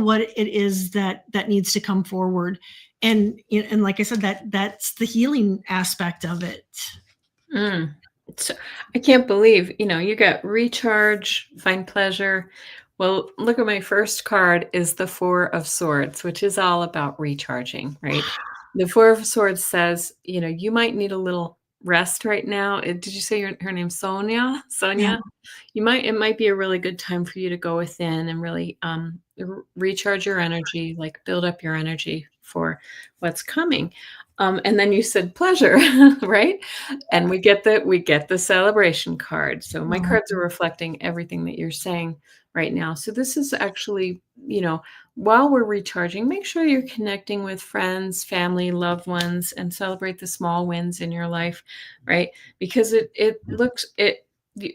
what it is that needs to come forward. And like I said, that's the healing aspect of it. So I can't believe, you got recharge, find pleasure. Well, look at my first card is the Four of Swords, which is all about recharging, right? The Four of Swords says, you might need a little rest right now. Did you say her name's Sonia? Sonia? Yeah. It might be a really good time for you to go within and really recharge your energy, like build up your energy for what's coming. And then you said pleasure, right? And we get the celebration card. So my cards are reflecting everything that you're saying right now. So this is actually, while we're recharging, make sure you're connecting with friends, family, loved ones, and celebrate the small wins in your life, right? Because the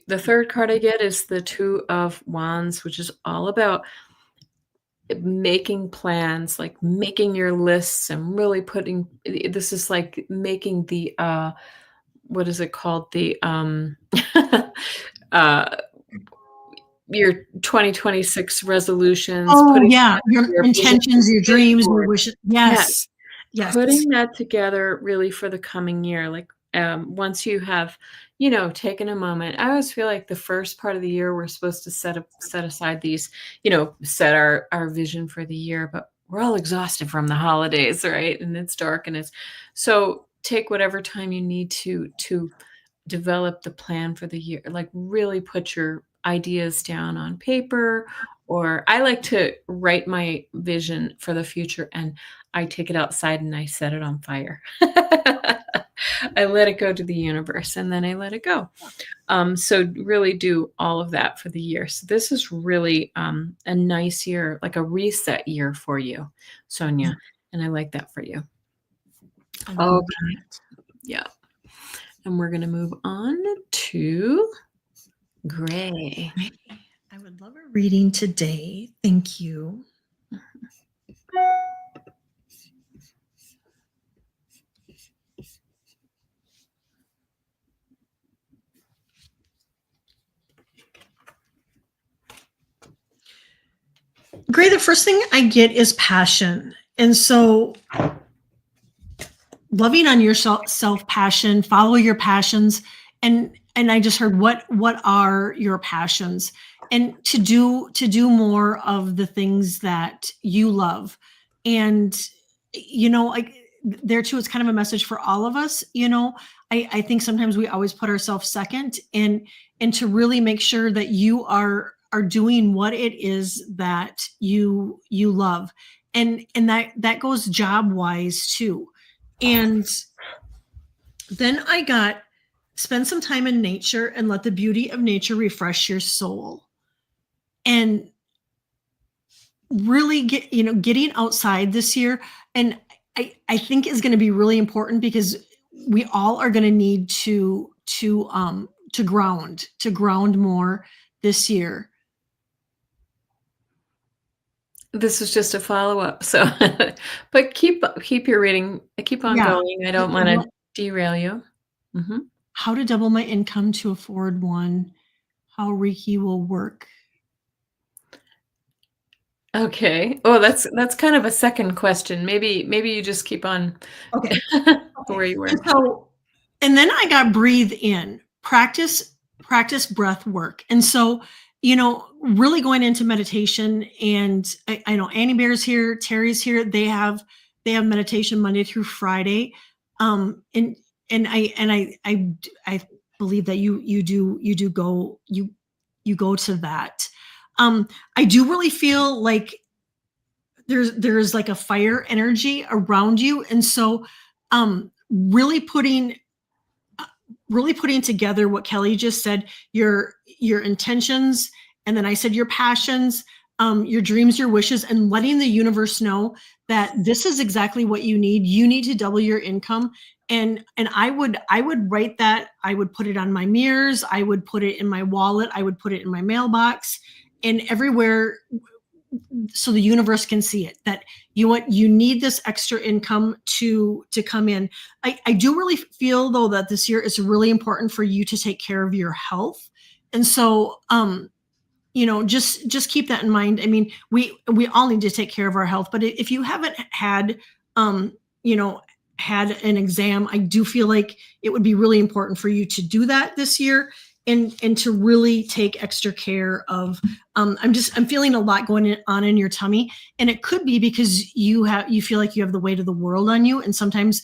third card I get is the Two of Wands, which is all about making plans, like making your lists and really this is like making the what is it called, the your 2026 resolutions. Your intentions, your dreams, your wishes. Yes. Putting that together really for the coming year, like once you have taken a moment. I always feel like the first part of the year we're supposed to set aside these, set our vision for the year, but we're all exhausted from the holidays, right? And it's dark, and so take whatever time you need to develop the plan for the year, like really put your ideas down on paper, or I like to write my vision for the future and I take it outside and I set it on fire. I let it go to the universe and then I let it go. So really do all of that for the year. So this is really a nice year, like a reset year for you, Sonia. And I like that for you. Okay. Yeah. And we're going to move on to Gray. I would love a reading today. Thank you. Gray, the first thing I get is passion. And so loving on yourself, passion, follow your passions. And I just heard what are your passions, and to do more of the things that you love. And like there too, it's kind of a message for all of us. I think sometimes we always put ourselves second, and to really make sure that you are doing what it is that you love, and that goes job wise too. And then I got spend some time in nature and let the beauty of nature refresh your soul. And really getting outside this year, and I think is going to be really important because we all are going to need to ground more this year. This is just a follow-up. So, but keep your reading. Keep on going. I don't want to derail you. Mm-hmm. How to double my income to afford one. How Reiki will work. Okay. Oh, that's kind of a second question. Maybe you just keep on. Okay. Where you were. And then I got breathe in, practice breath work. And so, really going into meditation, and I know Annie Bear's here, Terry's here. They have meditation Monday through Friday. And I believe that you do go to that. I do really feel like there's like a fire energy around you. And so, really putting together what Kelly just said, your intentions, and then I said your passions, your dreams, your wishes, and letting the universe know that this is exactly what you need. You need to double your income. And I would write that. I would put it on my mirrors. I would put it in my wallet. I would put it in my mailbox and everywhere, so the universe can see it, that you need this extra income to come in. I do really feel though that this year is really important for you to take care of your health. And so, just keep that in mind. I mean, we all need to take care of our health, but if you haven't had, had an exam, I do feel like it would be really important for you to do that this year, and to really take extra care of. I'm feeling a lot going on in your tummy, and it could be because you feel like you have the weight of the world on you, and sometimes,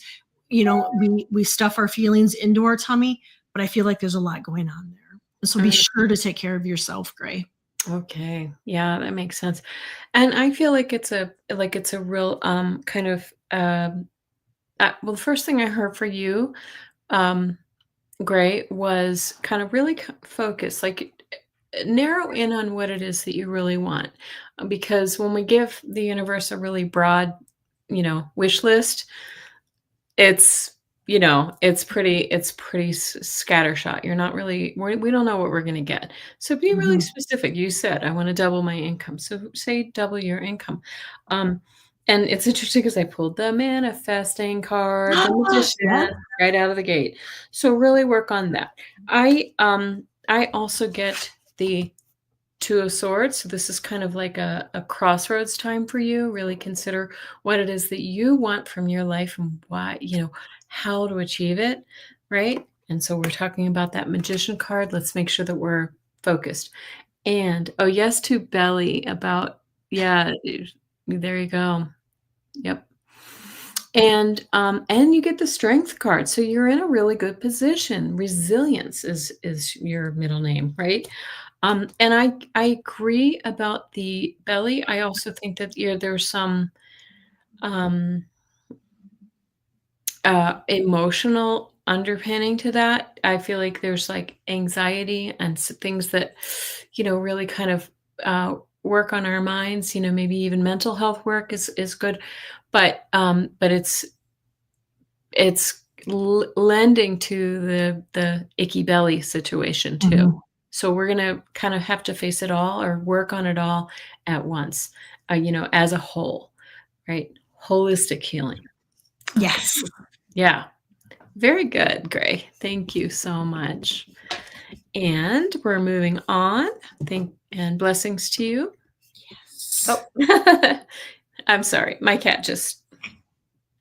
we stuff our feelings into our tummy, but I feel like there's a lot going on there. So be sure to take care of yourself, Gray. Okay. Yeah, that makes sense. And I feel like it's a real kind of well, the first thing I heard for you, Gray, was kind of really focus, like narrow in on what it is that you really want. Because when we give the universe a really broad, wish list, it's pretty scattershot. You're not really, we don't know what we're going to get. So be really specific. You said, I want to double my income. So say double your income. And it's interesting because I pulled the manifesting card, the magician, right out of the gate. So really work on that. I also get the Two of Swords. So this is kind of like a crossroads time for you. Really consider what it is that you want from your life and why, how to achieve it, right? And so we're talking about that magician card. Let's make sure that we're focused. And yes to belly about, yeah, there you go. Yep. And you get the strength card. So you're in a really good position. Resilience is your middle name, right? And I agree about the belly. I also think that there's some emotional underpinning to that. I feel like there's like anxiety and things that, really kind of work on our minds. Maybe even mental health work is good, but it's lending to the icky belly situation too. So we're going to kind of have to face it all or work on it all at once, as a whole, right? Holistic healing. Yes. Yeah. Very good, Gray. Thank you so much. And we're moving on. And blessings to you. Yes. Oh, I'm sorry. My cat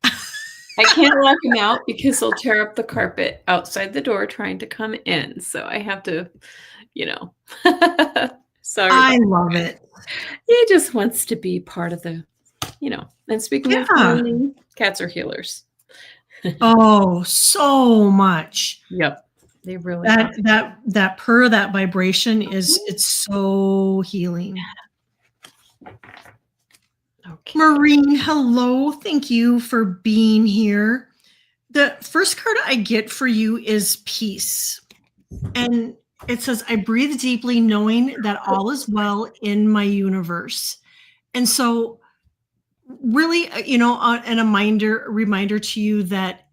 I can't lock him out because he'll tear up the carpet outside the door trying to come in. So I have to, sorry. I love it. He just wants to be part of the, and speaking of healing, cats are healers. Oh, so much. Yep. They really are. That purr, that vibration is Mhm. it's so healing. Okay. Maureen, hello. Thank you for being here. The first card I get for you is peace. And it says, I breathe deeply knowing that all is well in my universe. And so really, and a reminder to you that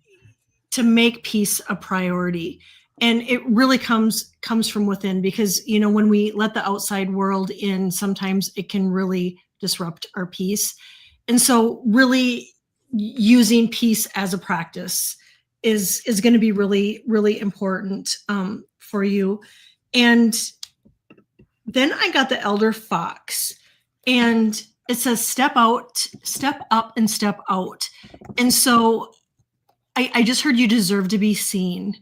to make peace a priority. And it really comes from within, because when we let the outside world in, sometimes it can really disrupt our peace. And so really using peace as a practice is going to be really, really important for you. And then I got the elder fox, and it says step out, step up, and step out. And so I just heard you deserve to be seen.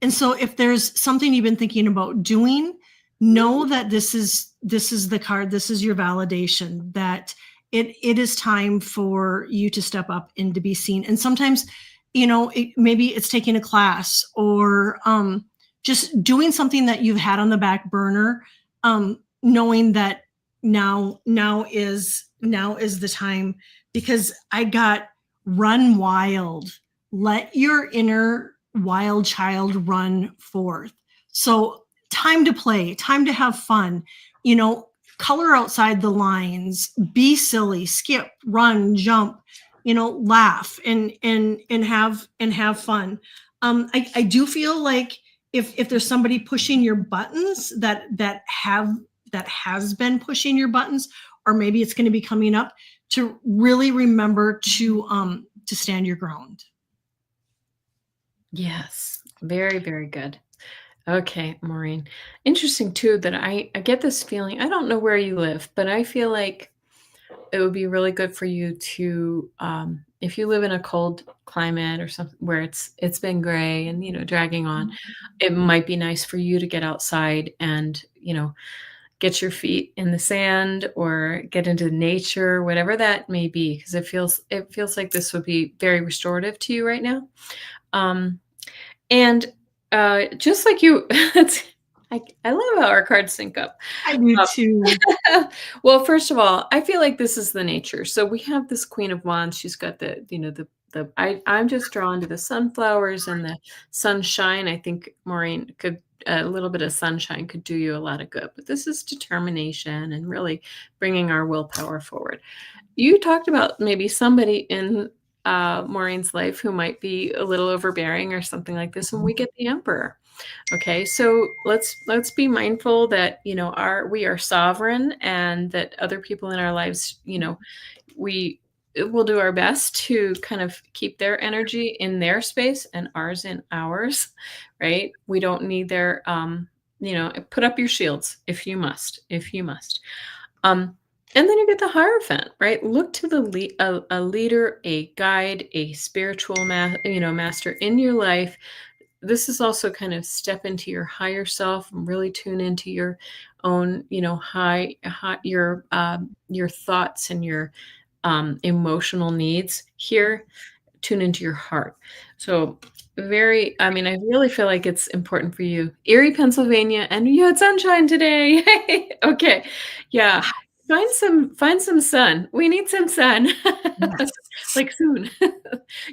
And so if there's something you've been thinking about doing, know that this is the card, this is your validation, that it is time for you to step up and to be seen. And sometimes, maybe it's taking a class, or just doing something that you've had on the back burner, knowing that now is the time. Because I got run wild, let your inner wild child run forth. So time to play, time to have fun, color outside the lines, be silly, skip, run, jump, laugh and have fun. I do feel like if there's somebody pushing your buttons that has been pushing your buttons, or maybe it's going to be coming up, to really remember to stand your ground. Yes. Very, very good. Okay, Maureen. Interesting too that I get this feeling. I don't know where you live, but I feel like it would be really good for you to, if you live in a cold climate or something where it's been gray and dragging on, it might be nice for you to get outside and get your feet in the sand or get into nature, whatever that may be, because it feels like this would be very restorative to you right now. Um, and just like you, I love how our cards sync up. I do Um, too. well, first of all, I feel like this is the nature. So we have this Queen of Wands. She's got I'm just drawn to the sunflowers and the sunshine. I think Maureen could a little bit of sunshine could do you a lot of good. But this is determination and really bringing our willpower forward. You talked about maybe somebody in Maureen's life who might be a little overbearing or something like this, and we get the Emperor. Okay, so let's be mindful that we are sovereign, and that other people in our lives, we will do our best to kind of keep their energy in their space and ours in ours, right? We don't need their put up your shields if you must, um and then you get the Hierophant, right? Look to a leader, a guide, a spiritual master in your life. This is also kind of step into your higher self and really tune into your own, your thoughts and your emotional needs here. Tune into your heart. So I mean, I really feel like it's important for you. Erie, Pennsylvania, and you had sunshine today. Okay. Yeah. Find some sun. We need some sun. Yes. Like soon. You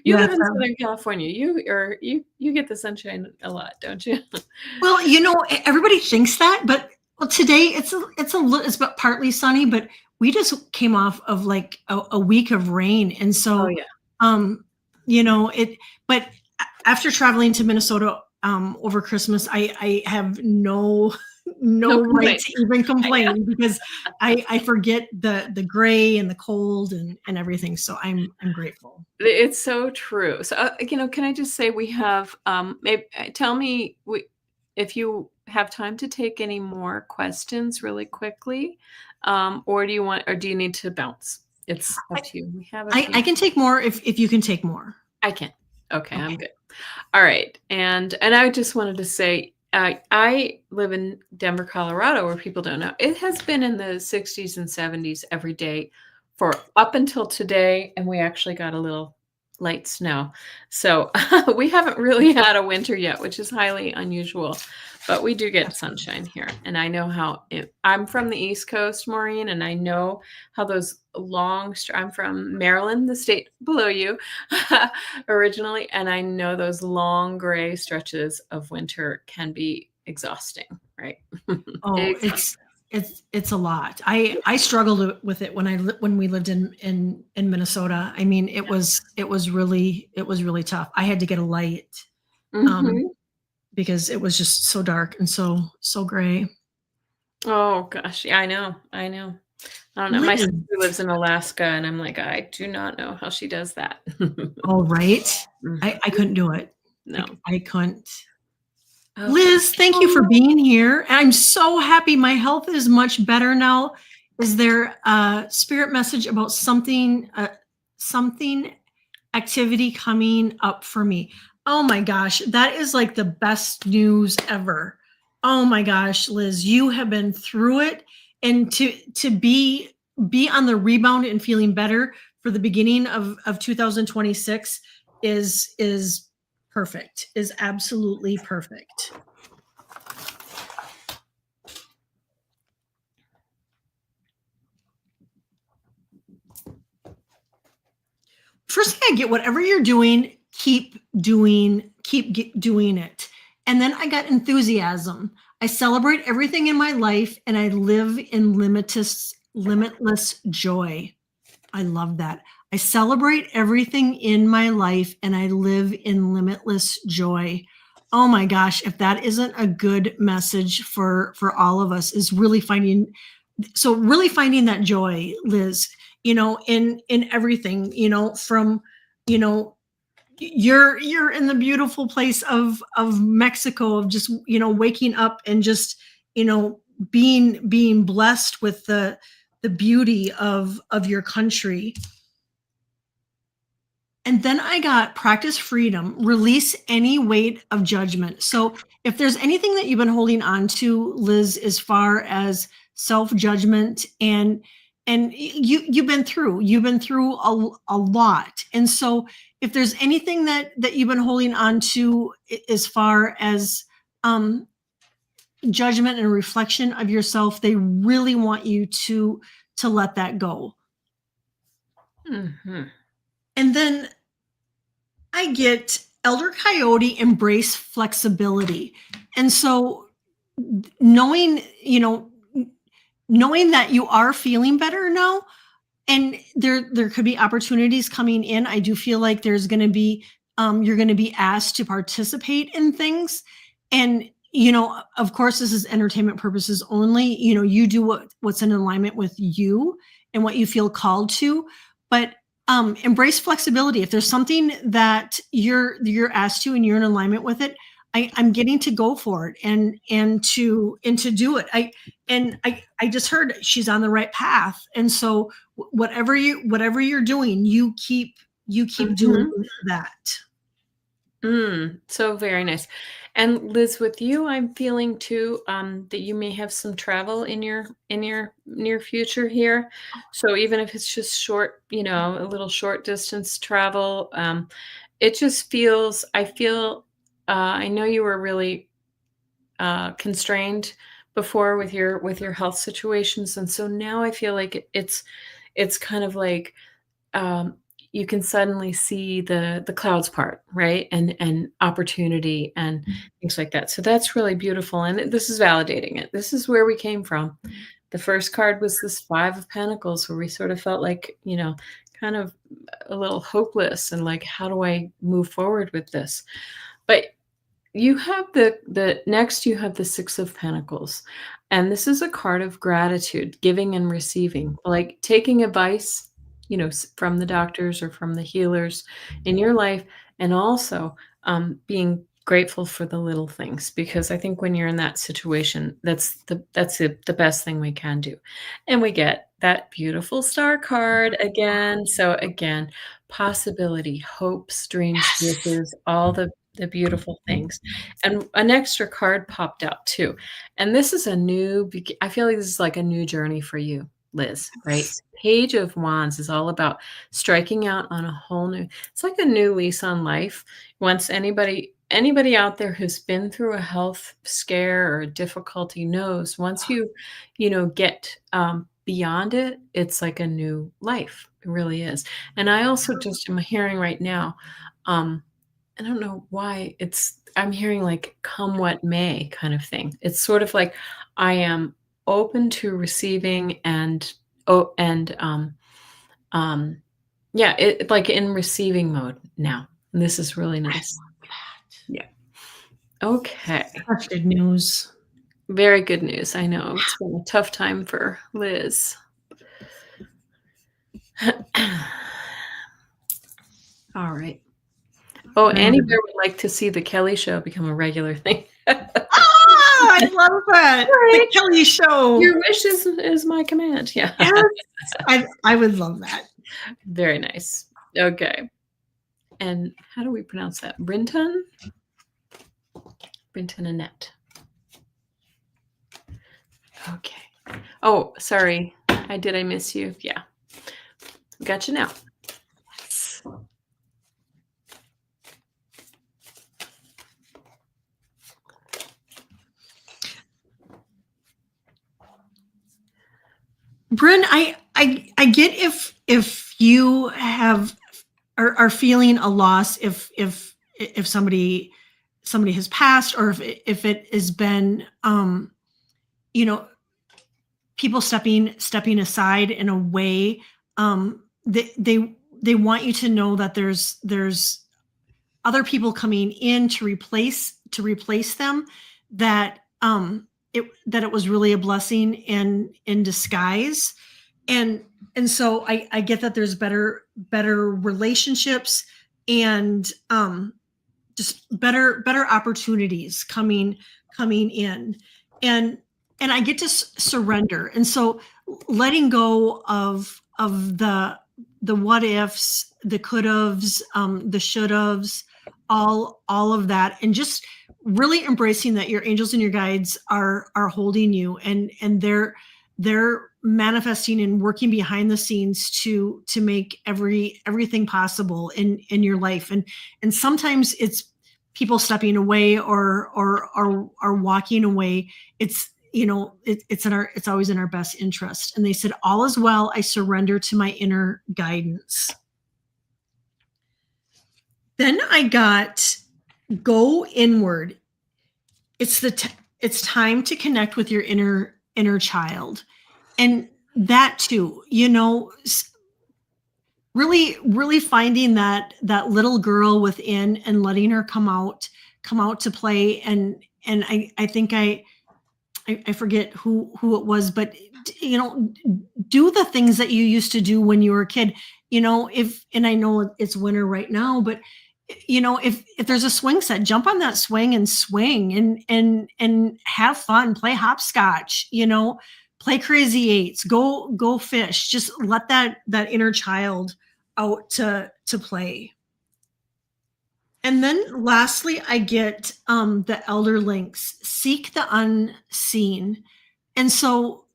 Yes. live in Southern California. You get the sunshine a lot, don't you? Well, everybody thinks that, but today it's about partly sunny, but we just came off of like a week of rain, and Oh so yeah. it. But after traveling to Minnesota over Christmas, I have no No right complaints. to even I know. complain, because I forget the gray and the cold and everything. So I'm grateful. It's so true. So, can I just say we have, maybe tell me if you have time to take any more questions really quickly, or do you need to bounce? It's up I, to you. We have a I few. can take more if you can take more. I can. Okay, I'm Okay. good. All right. And I just wanted to say, I live in Denver, Colorado, where people don't know. It has been in the 60s and 70s every day for up until today, and we actually got a little light snow. So we haven't really had a winter yet, which is highly unusual, but we do get sunshine here. And I know how I'm from the East Coast, Maureen, and I know how those I'm from Maryland, the state below you, originally, and I know those long gray stretches of winter can be exhausting, right? Oh, it's a lot. I struggled with it when we lived in Minnesota. I mean, it was really tough. I had to get a light um, Mhm. because it was just so dark and so gray. Oh gosh, yeah, I know, I know. I don't know. My Liz. sister lives in Alaska, and I'm like, I do not know how she does that. Oh, right. Mhm. I couldn't do it. I, No. I couldn't. Okay. Liz, thank you for Oh, being here. I'm so happy. My health is much better now. Is there a spirit message about something activity coming up for me? Oh my gosh, that is like the best news ever. Oh my gosh, Liz, you have been through it, and to be on the rebound and feeling better for the beginning of 2026 is perfect. Is absolutely perfect. First thing I get, whatever you're doing, doing it. And then I got enthusiasm. I celebrate everything in my life and I live in limitless joy. I love that. I celebrate everything in my life and I live in limitless joy. Oh my gosh, if that isn't a good message for all of us, is really finding that joy, Liz, in everything, from, you know you're in the beautiful place of Mexico, of just, waking up and just, you know being blessed with the beauty of your country. And then I got practice freedom, release any weight of judgment. So if there's anything that you've been holding on to, Liz, as far as self-judgment, and you've been through a lot. And so if there's anything that you've been holding on to, as far as um, judgment and reflection of yourself, they really want you to let that go. mhm. And then I get Elder Coyote, embrace flexibility. And so knowing, knowing that you are feeling better now, and there could be opportunities coming in. I do feel like there's going to be you're going to be asked to participate in things, and of course this is entertainment purposes only. You do what's in alignment with you and what you feel called to, but embrace flexibility. If there's something that you're asked to and you're in alignment with it, I'm getting to go for it, and to do it. I just heard she's on the right path, and so whatever you're doing, you keep doing Mhm. that. So very nice. And Liz, with you, I'm feeling too that you may have some travel in your near future here. So even if it's just short, a little short distance travel, it just feels. I feel. I know you were really constrained before with your health situations, and so now I feel like it's kind of like um, you can suddenly see the clouds part, right? And opportunity and things like that. So that's really beautiful, and this is validating it. This is where we came from. The first card was this Five of Pentacles, where we sort of felt like, kind of a little hopeless and like, how do I move forward with this? But you have the next you have the Six of Pentacles, and this is a card of gratitude, giving and receiving, like taking advice, from the doctors or from the healers in your life, and also being grateful for the little things, because I think when you're in that situation, that's the best thing we can do. And we get that beautiful star card again. So again, possibility, hopes, dreams, Yes. wishes, all the beautiful things. And an extra card popped out too. And this is I feel like this is like a new journey for you. Liz, right? Page of Wands is all about striking out on a whole new, it's like a new lease on life. Once anybody out there who's been through a health scare or a difficulty knows, once get beyond it, it's like a new life. It really is. And I also just am hearing right now, I don't know why I'm hearing like come what may kind of thing. It's sort of like I am open to receiving and yeah, it like in receiving mode now. And this is really nice. Yeah. Okay. Such good news. Very good news. I know it's been a tough time for Liz. All right. Oh, anywhere would like to see the Kelly show become a regular thing. I love that. Right. The Kelly show. Your wish is my command. Yeah. Yes, I would love that. Very nice. Okay. And how do we pronounce that? Brinton? Brinton Annette. Okay. Oh, sorry. Did I miss you? Yeah. Got you now. Bryn, I get if you are feeling a loss if somebody has passed, or if it has been people stepping aside in a way, they want you to know that there's other people coming in to replace them, that it was really a blessing in disguise. And so I get that there's better relationships and just better opportunities coming in, and I get to surrender. And so letting go of the what ifs, the could haves, the should haves, all of that, and just really embracing that your angels and your guides are holding you, and they're manifesting and working behind the scenes to make everything possible in your life. And sometimes it's people stepping away or walking away. It's it's always in our best interest. And they said, all is well, I surrender to my inner guidance. Then I got go inward. It's time to connect with your inner child. And that too, really finding that little girl within and letting her come out to play. And I think I forget who it was, but do the things that you used to do when you were a kid. And I know it's winter right now, but if there's a swing set, jump on that swing and swing and have fun, play hopscotch, play crazy eights, go fish, just let that inner child out to play. And then lastly, I get the elder links, seek the unseen. And so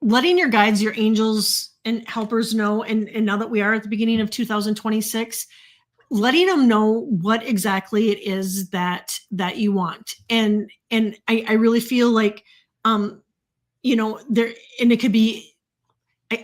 letting your guides, your angels and helpers know, and now that we are at the beginning of 2026, letting them know what exactly it is that you want. And I really feel like, there, and it could be,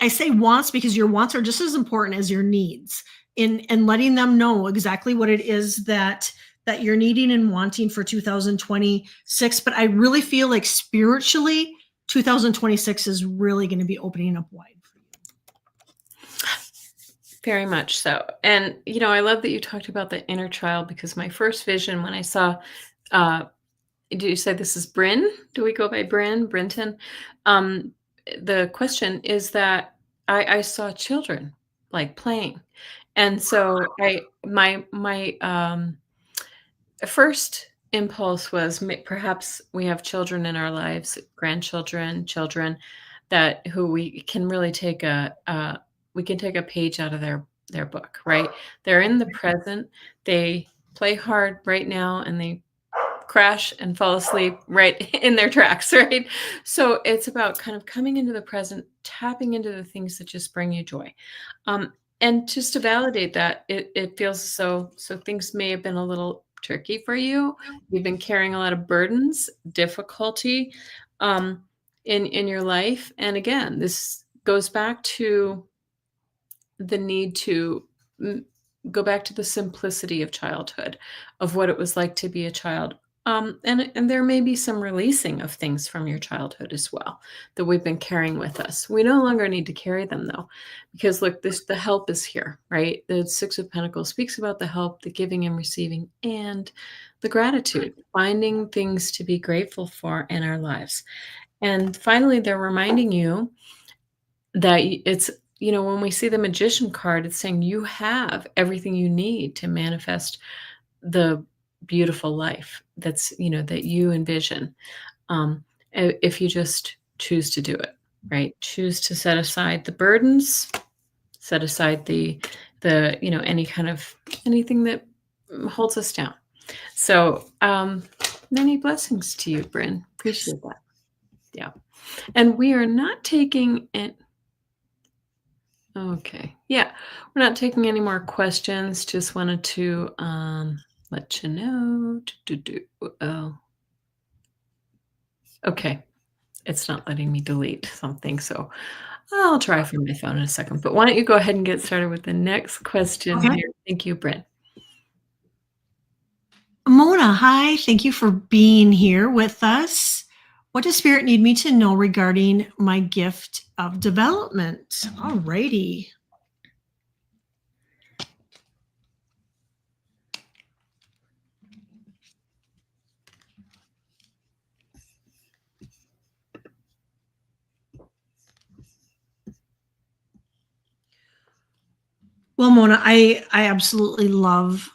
I say wants because your wants are just as important as your needs, and letting them know exactly what it is that you're needing and wanting for 2026. But I really feel like spiritually, 2026 is really going to be opening up wide for you. Very much so. And, I love that you talked about the inner child, because my first vision when I saw, do you say this is Bryn? Do we go by Brinton? The question is that I saw children like playing. And so my first impulse was perhaps we have children in our lives, grandchildren, children who we can really take a page out of their book, right? They're in the present. They play hard right now, and they crash and fall asleep right in their tracks, right? So it's about kind of coming into the present, tapping into the things that just bring you joy. And just to validate that, it feels so things may have been a little tricky for you. You've been carrying a lot of burdens, difficulty in your life. And again, this goes back to the need to mm, go back to the simplicity of childhood, of what it was like to be a child. And there may be some releasing of things from your childhood as well that we've been carrying with us. We no longer need to carry them though, because look, the help is here, right? The Six of Pentacles speaks about the help, the giving and receiving, and the gratitude, finding things to be grateful for in our lives. And finally, they're reminding you that it's, when we see the Magician card, it's saying you have everything you need to manifest the beautiful life that you envision. If you just choose to do it, right? Choose to set aside the burdens, set aside anything that holds us down. So, many blessings to you, Bryn. Appreciate that. Yeah. And we are not taking it. Okay. Yeah. We're not taking any more questions. Just wanted to let you know. Oh. Okay. It's not letting me delete something, so I'll try from my phone in a second. But why don't you go ahead and get started with the next question Okay. here. Thank you, Bryn. Mona, hi. Thank you for being here with us. What does Spirit need me to know regarding my gift of development? All righty. Well, Mona, I absolutely love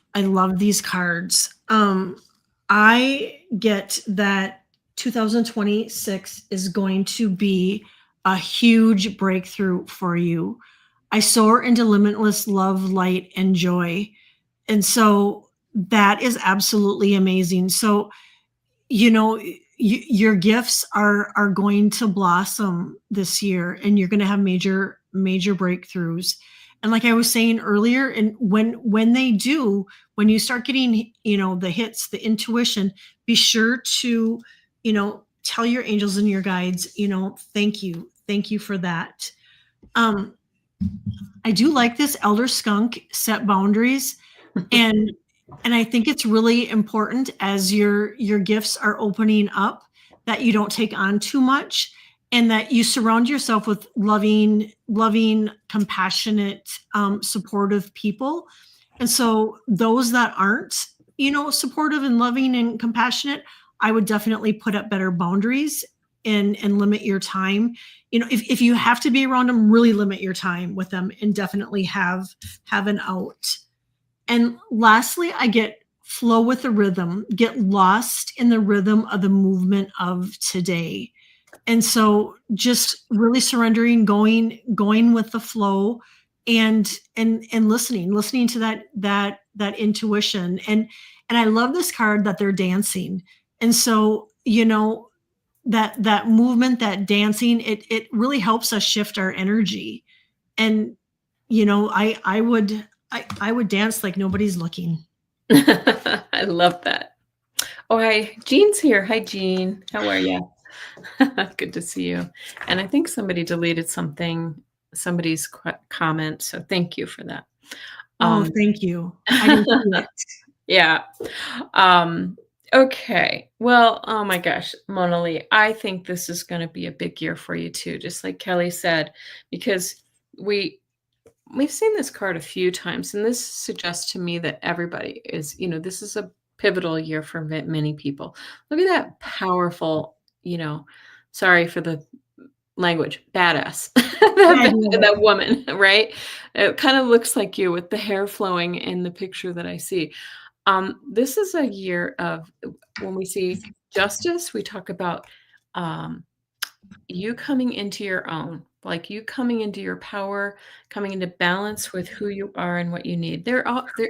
these cards. I get that 2026 is going to be a huge breakthrough for you. I soar into limitless love, light, and joy. And so that is absolutely amazing. So, your gifts are going to blossom this year, and you're going to have major breakthroughs. And like I was saying earlier, and when they do, when you start getting the hits, the intuition, be sure to tell your angels and your guides, thank you for that. I do like this elder skunk, set boundaries. And I think it's really important as your gifts are opening up that you don't take on too much, and that you surround yourself with loving, compassionate, supportive people. And so those that aren't, supportive and loving and compassionate, I would definitely put up better boundaries and limit your time. If you have to be around them, really limit your time with them and definitely have an out. And lastly, I get flow with the rhythm, get lost in the rhythm of the movement of today. And so just really surrendering, going with the flow, and listening to that intuition. And I love this card that they're dancing. And so, that movement, that dancing, it really helps us shift our energy. And I would dance like nobody's looking. I love that. Oh, hi. Jean's here. Hi, Jean. How are you? Good to see you. And I think somebody deleted somebody's comment. So thank you for that. Thank you. I didn't see it. Yeah. Okay. Well, oh my gosh, Mona Lee, I think this is going to be a big year for you too, just like Kelly said, because we've seen this card a few times, and this suggests to me that everybody is, this is a pivotal year for many people. Look at that powerful, sorry for the language, badass, that woman, right? It kind of looks like you with the hair flowing in the picture that I see. This is a year of, when we see justice, we talk about you coming into your own, like you coming into your power, coming into balance with who you are and what you need. There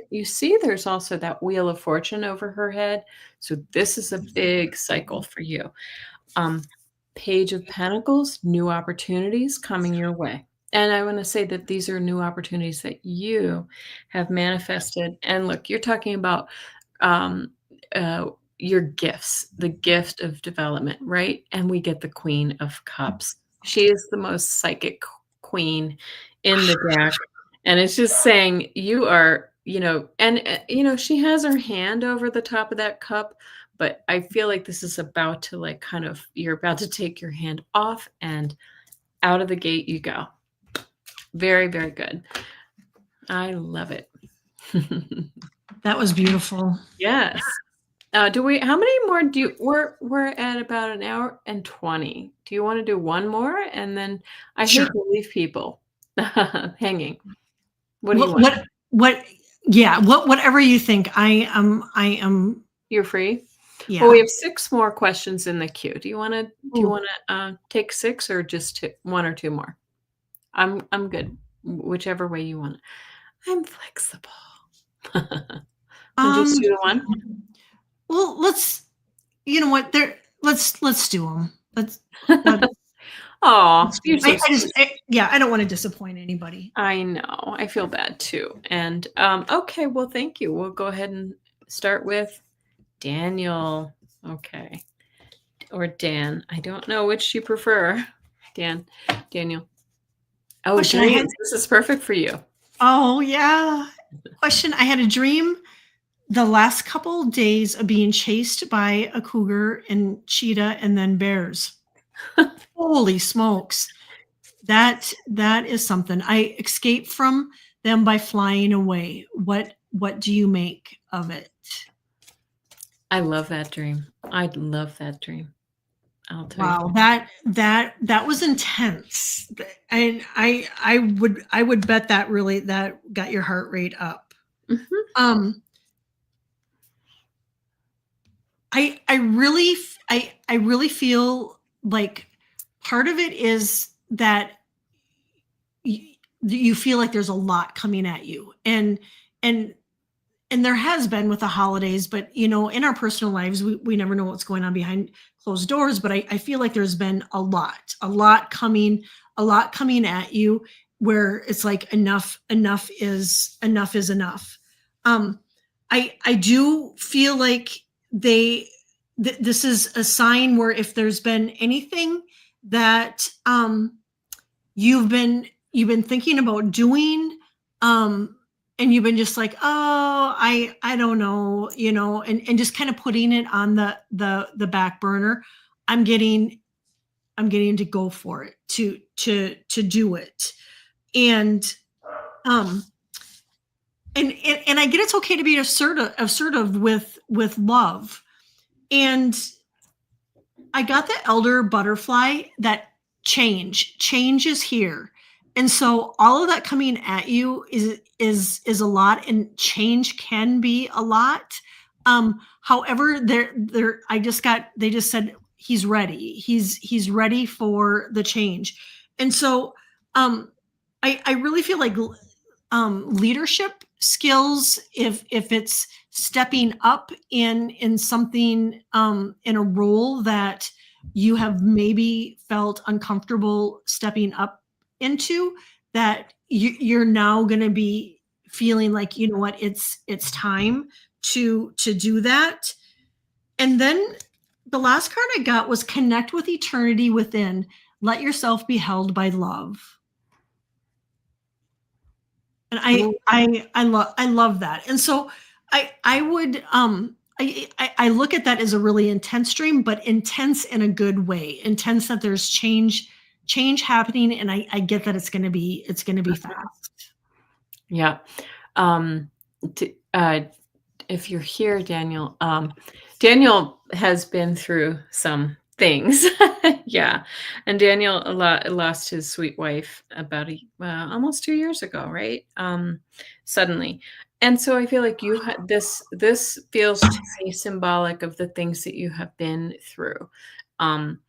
you see there's also that wheel of fortune over her head. So this is a big cycle for you. Um, Page of Pentacles, new opportunities coming your way. And I want to say that these are new opportunities that you have manifested. And look, you're talking about um, uh, your gifts, the gift of development, right? And we get the Queen of Cups. She is the most psychic queen in the deck. And it's just saying you are, she has her hand over the top of that cup, but I feel like this is about to like kind of, you're about to take your hand off and out of the gate you go. Very, very good. I love it. That was beautiful. Yes. How many more we're at about an hour and 20. Do you want to do one more? And then I Sure. hate to leave people hanging. What do you want? Whatever you think. I am. You're free? Yeah. Well, we have 6 more questions in the queue. Do you want to take 6 or just 1 or 2 more? I'm good. Whichever way you want. I'm flexible. We'll just do the one. Well, you know what? Let's do them. Oh, I don't want to disappoint anybody. I know. I feel bad too. And okay, well, thank you. We'll go ahead and start with Daniel. Okay. Or Dan. I don't know which you prefer. Daniel. Oh, dreams. This is perfect for you. Oh, yeah. Question. I had a dream the last couple days of being chased by a cougar and cheetah and then bears. Holy smokes. That is something. I escaped from them by flying away. What do you make of it? I love that dream. I love that dream. I'll tell you. Wow, that was intense. And I would bet that really that got your heart rate up. Mm-hmm. I really feel like part of it is that you feel like there's a lot coming at you, and there has been with the holidays, but in our personal lives, we never know what's going on behind closed doors. But I feel like there's been a lot coming at you, where it's like enough is enough. I do feel like this is a sign where if there's been anything that you've been thinking about doing, and you've been just like, oh, I don't know, and just kind of putting it on the back burner. I'm getting to go for it, to do it. And I get it's okay to be assertive with love. And I got the elder butterfly, that change is here. And so all of that coming at you is a lot, and change can be a lot. However, they just said he's ready. He's ready for the change. And so I really feel like leadership skills, if it's stepping up in something, in a role that you have maybe felt uncomfortable stepping up into, that you're now going to be feeling like, you know what, it's time to do that. And then the last card I got was connect with eternity within. Let yourself be held by love. And I love that. And so I would I look at that as a really intense dream, but intense in a good way. Intense that there's change happening, and I get that it's going to be fast. Yeah. If you're here, Daniel, Daniel has been through some things. Yeah. And Daniel lost his sweet wife about almost 2 years ago, right? Suddenly. And so I feel like this feels to me symbolic of the things that you have been through. And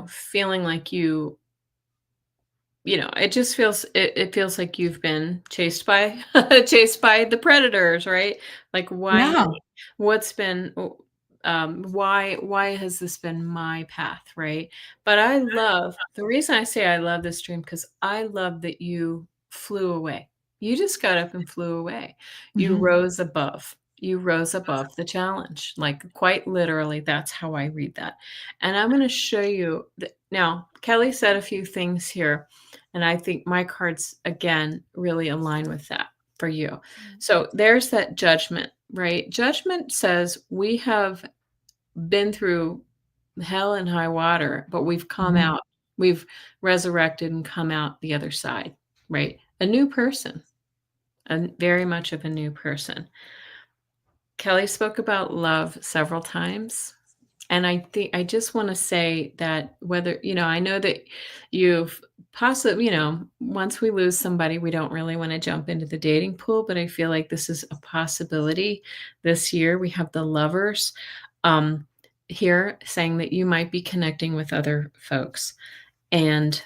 feeling like you it just feels it feels like you've been chased by chased by the predators, right? Like why Yeah. me? What's been why has this been my path, right? But I love the reason I say I love this dream because I love that you flew away. You just got up and flew away. You Mhm. rose above. You rose above the challenge. Like quite literally, that's how I read that. And I'm going to show you that now. Kelly said a few things here, and I think my cards, again, really align with that for you. So there's that judgment, right? Judgment says we have been through hell and high water, but we've come Mhm. out, we've resurrected and come out the other side, right? A new person, and very much of a new person. Kelly spoke about love several times. And I think I just want to say that whether, I know that you've possibly, once we lose somebody, we don't really want to jump into the dating pool, but I feel like this is a possibility this year. We have the lovers um, here saying that you might be connecting with other folks. And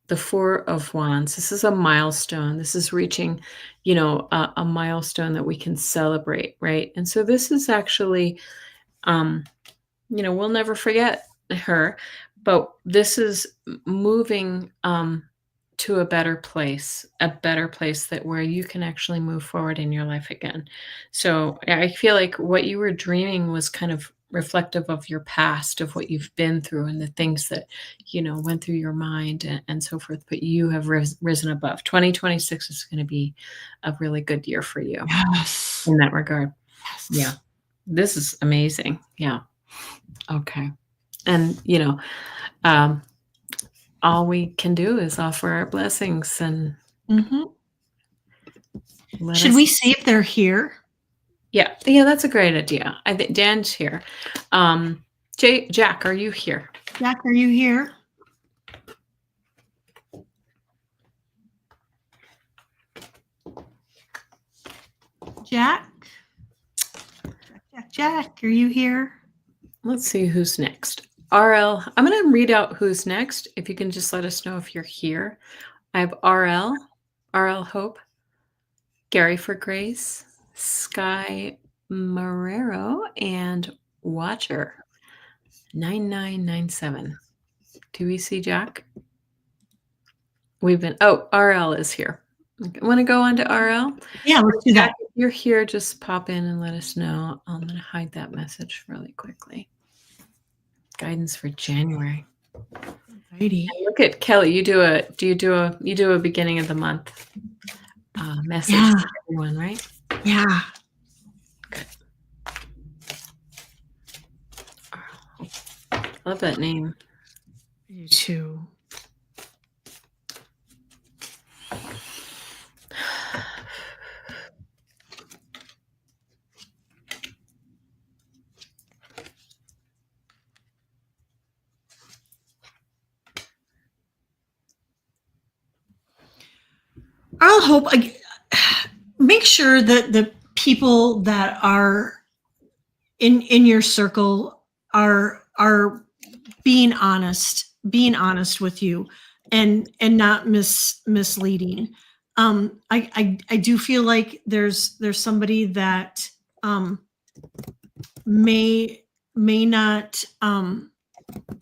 the Four of Wands, this is a milestone. This is reaching, a milestone that we can celebrate, right? And so this is actually, um, we'll never forget her, but this is moving to a better place that where you can actually move forward in your life again. So I feel like what you were dreaming was kind of reflective of your past, of what you've been through and the things that, went through your mind and so forth. But you have risen above. 2026 is going to be a really good year for you Yes. in that regard. Yeah. Yes. This is amazing. Yeah. Okay. And, um, all we can do is offer our blessings and Mhm. let Should us. we see if they're here? Yeah. Yeah, that's a great idea. I think Dan's here. Jack, are you here? Jack, are you here? Jack? Jack, are you here? Let's see who's next. RL, I'm going to read out who's next. If you can just let us know if you're here. I have RL Hope, Gary for Grace, Sky Marrero, and Watcher 9997. Do we see Jack? RL is here. Want to go on to RL? Yeah, let's do Jack, that. if you're here, just pop in and let us know. I'm going to hide that message really quickly. Guidance for January. Alrighty. And look at Kelly. You do a beginning of the month message Yeah. for everyone, right? Yeah. Good. Love that name. You too. I'll hope. Make sure that the people that are in your circle are being honest with you and not misleading. I do feel like there's somebody that may not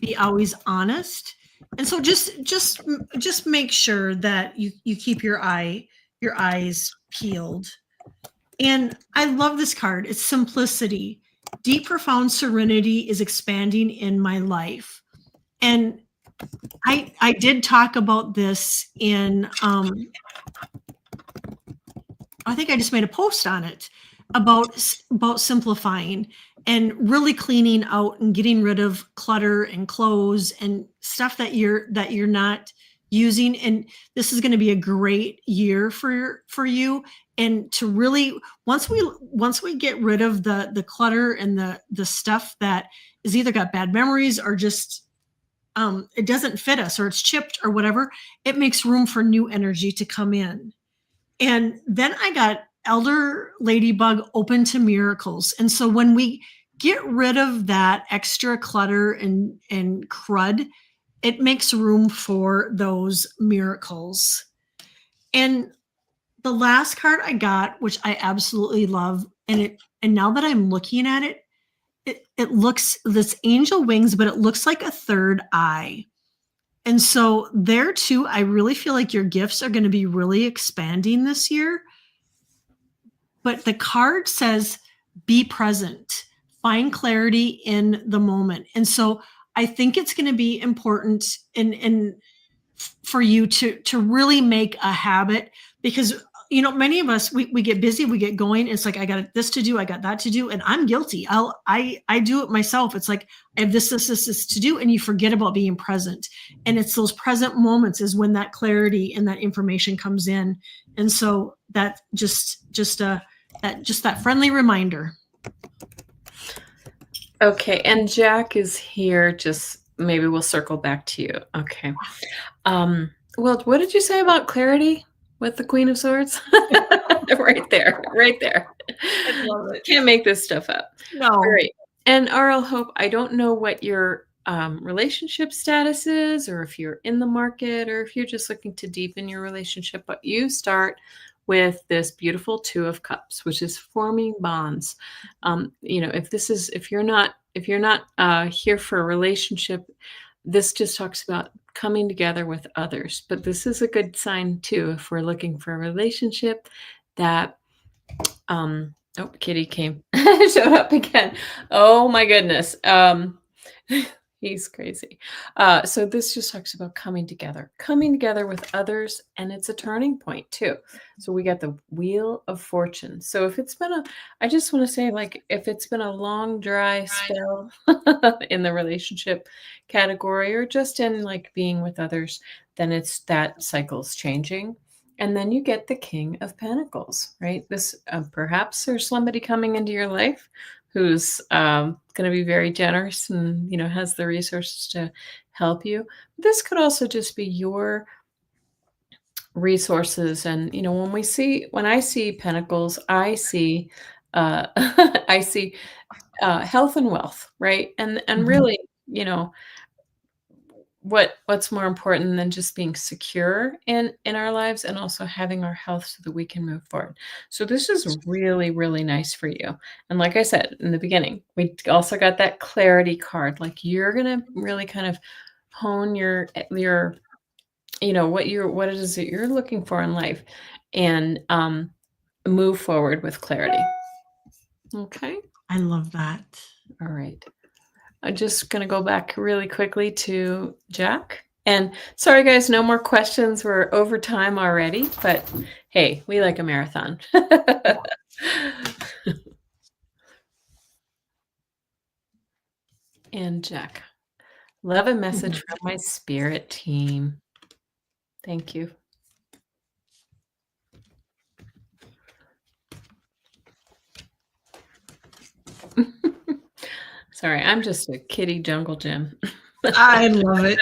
be always honest, and so just make sure that you keep your eyes peeled. And I love this card. It's simplicity. Deep, profound serenity is expanding in my life. And I did talk about this in I think I just made a post on it about simplifying and really cleaning out and getting rid of clutter and clothes and stuff that you're not using. And this is going to be a great year for you. And to really once we get rid of the clutter and the stuff that is either got bad memories or just it doesn't fit us or it's chipped or whatever, it makes room for new energy to come in. And then I got Elder Ladybug open to miracles. And so when we get rid of that extra clutter and crud, it makes room for those miracles. And the last card I got, which I absolutely love, and now that I'm looking at it, it looks this angel wings, but it looks like a third eye. And so there too, I really feel like your gifts are going to be really expanding this year. But the card says, be present, find clarity in the moment. And so I think it's going to be important in for you to really make a habit, because many of us, we get busy, we get going, it's like I got this to do, I got that to do, and I'm guilty. I do it myself. It's like I have this to do, and you forget about being present. And it's those present moments is when that clarity and that information comes in. And so that just that friendly reminder. Okay, and Jack is here. Just maybe we'll circle back to you. Okay. Well, what did you say about clarity with the Queen of Swords? Right there. I love it. Can't make this stuff up. No. All right. And RL Hope, I don't know what your relationship status is, or if you're in the market, or if you're just looking to deepen your relationship, but you start with this beautiful Two of Cups, which is forming bonds. If you're not here for a relationship, this just talks about coming together with others. But this is a good sign too, if we're looking for a relationship that, Kitty came, showed up again. Oh my goodness. He's crazy. So this just talks about coming together with others, and it's a turning point too. So we got the Wheel of Fortune. So if it's been I just want to say, like, if it's been a long, dry spell in the relationship category, or just in like being with others, then it's that cycle's changing. And then you get the King of Pentacles, right? This perhaps there's somebody coming into your life who's going to be very generous and, has the resources to help you. This could also just be your resources. And, when I see Pentacles, I see, I see health and wealth, right? And really, what's more important than just being secure in our lives, and also having our health so that we can move forward. So this is really, really nice for you. And like I said in the beginning, we also got that clarity card. Like, you're going to really kind of hone your what it is that you're looking for in life, and move forward with clarity. Okay. I love that. All right. I'm just going to go back really quickly to Jack. And sorry, guys, no more questions. We're over time already, but hey, we like a marathon. And Jack, love a message from my spirit team. Thank you. Sorry, I'm just a kitty jungle gym. I love it.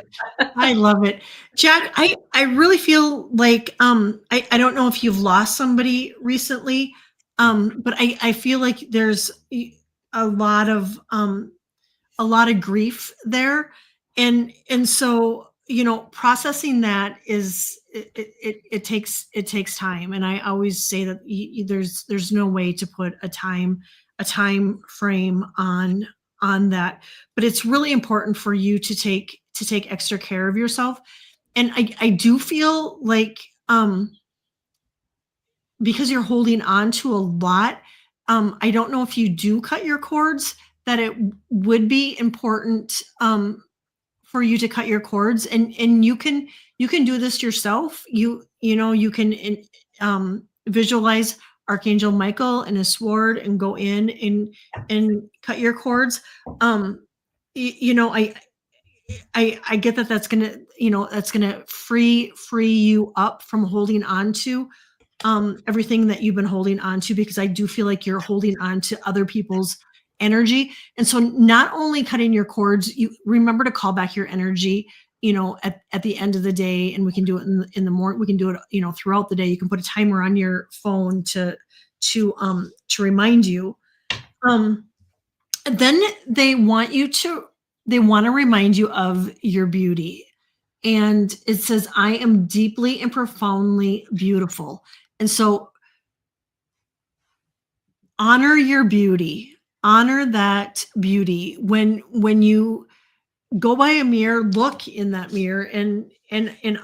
I love it. Jack, I really feel like I don't know if you've lost somebody recently, but I feel like there's a lot of grief there, and so processing that is it takes time. And I always say that there's no way to put a time frame on that, but it's really important for you to take extra care of yourself. And I do feel like because you're holding on to a lot, I don't know if you do cut your cords, that it would be important for you to cut your cords, and you can do this yourself. You can visualize Archangel Michael and his sword and go in and cut your cords. I get that that's gonna free you up from holding on to everything that you've been holding on to, because I do feel like you're holding on to other people's energy. And so not only cutting your cords, you remember to call back your energy, at the end of the day, and we can do it in the morning. We can do it, throughout the day. You can put a timer on your phone to remind you. Then they want to remind you of your beauty. and it says, I am deeply and profoundly beautiful. And so honor your beauty, honor that beauty. When you go by a mirror, look in that mirror and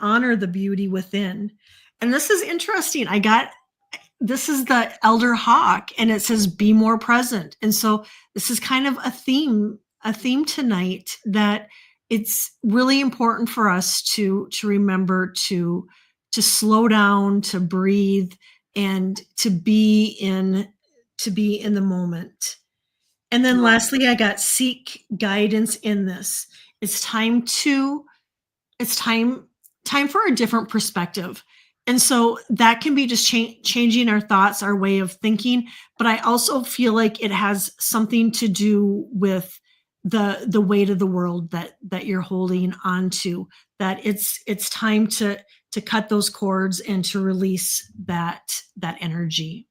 honor the beauty within. And this is interesting. This is the elder hawk, and it says be more present. And so this is kind of a theme tonight, that it's really important for us to remember to slow down, to breathe, and to be in the moment. And then lastly, I got seek guidance in this. It's time for a different perspective. And so that can be just changing our thoughts, our way of thinking. But I also feel like it has something to do with the weight of the world that you're holding on to, that it's time to cut those cords and to release that energy.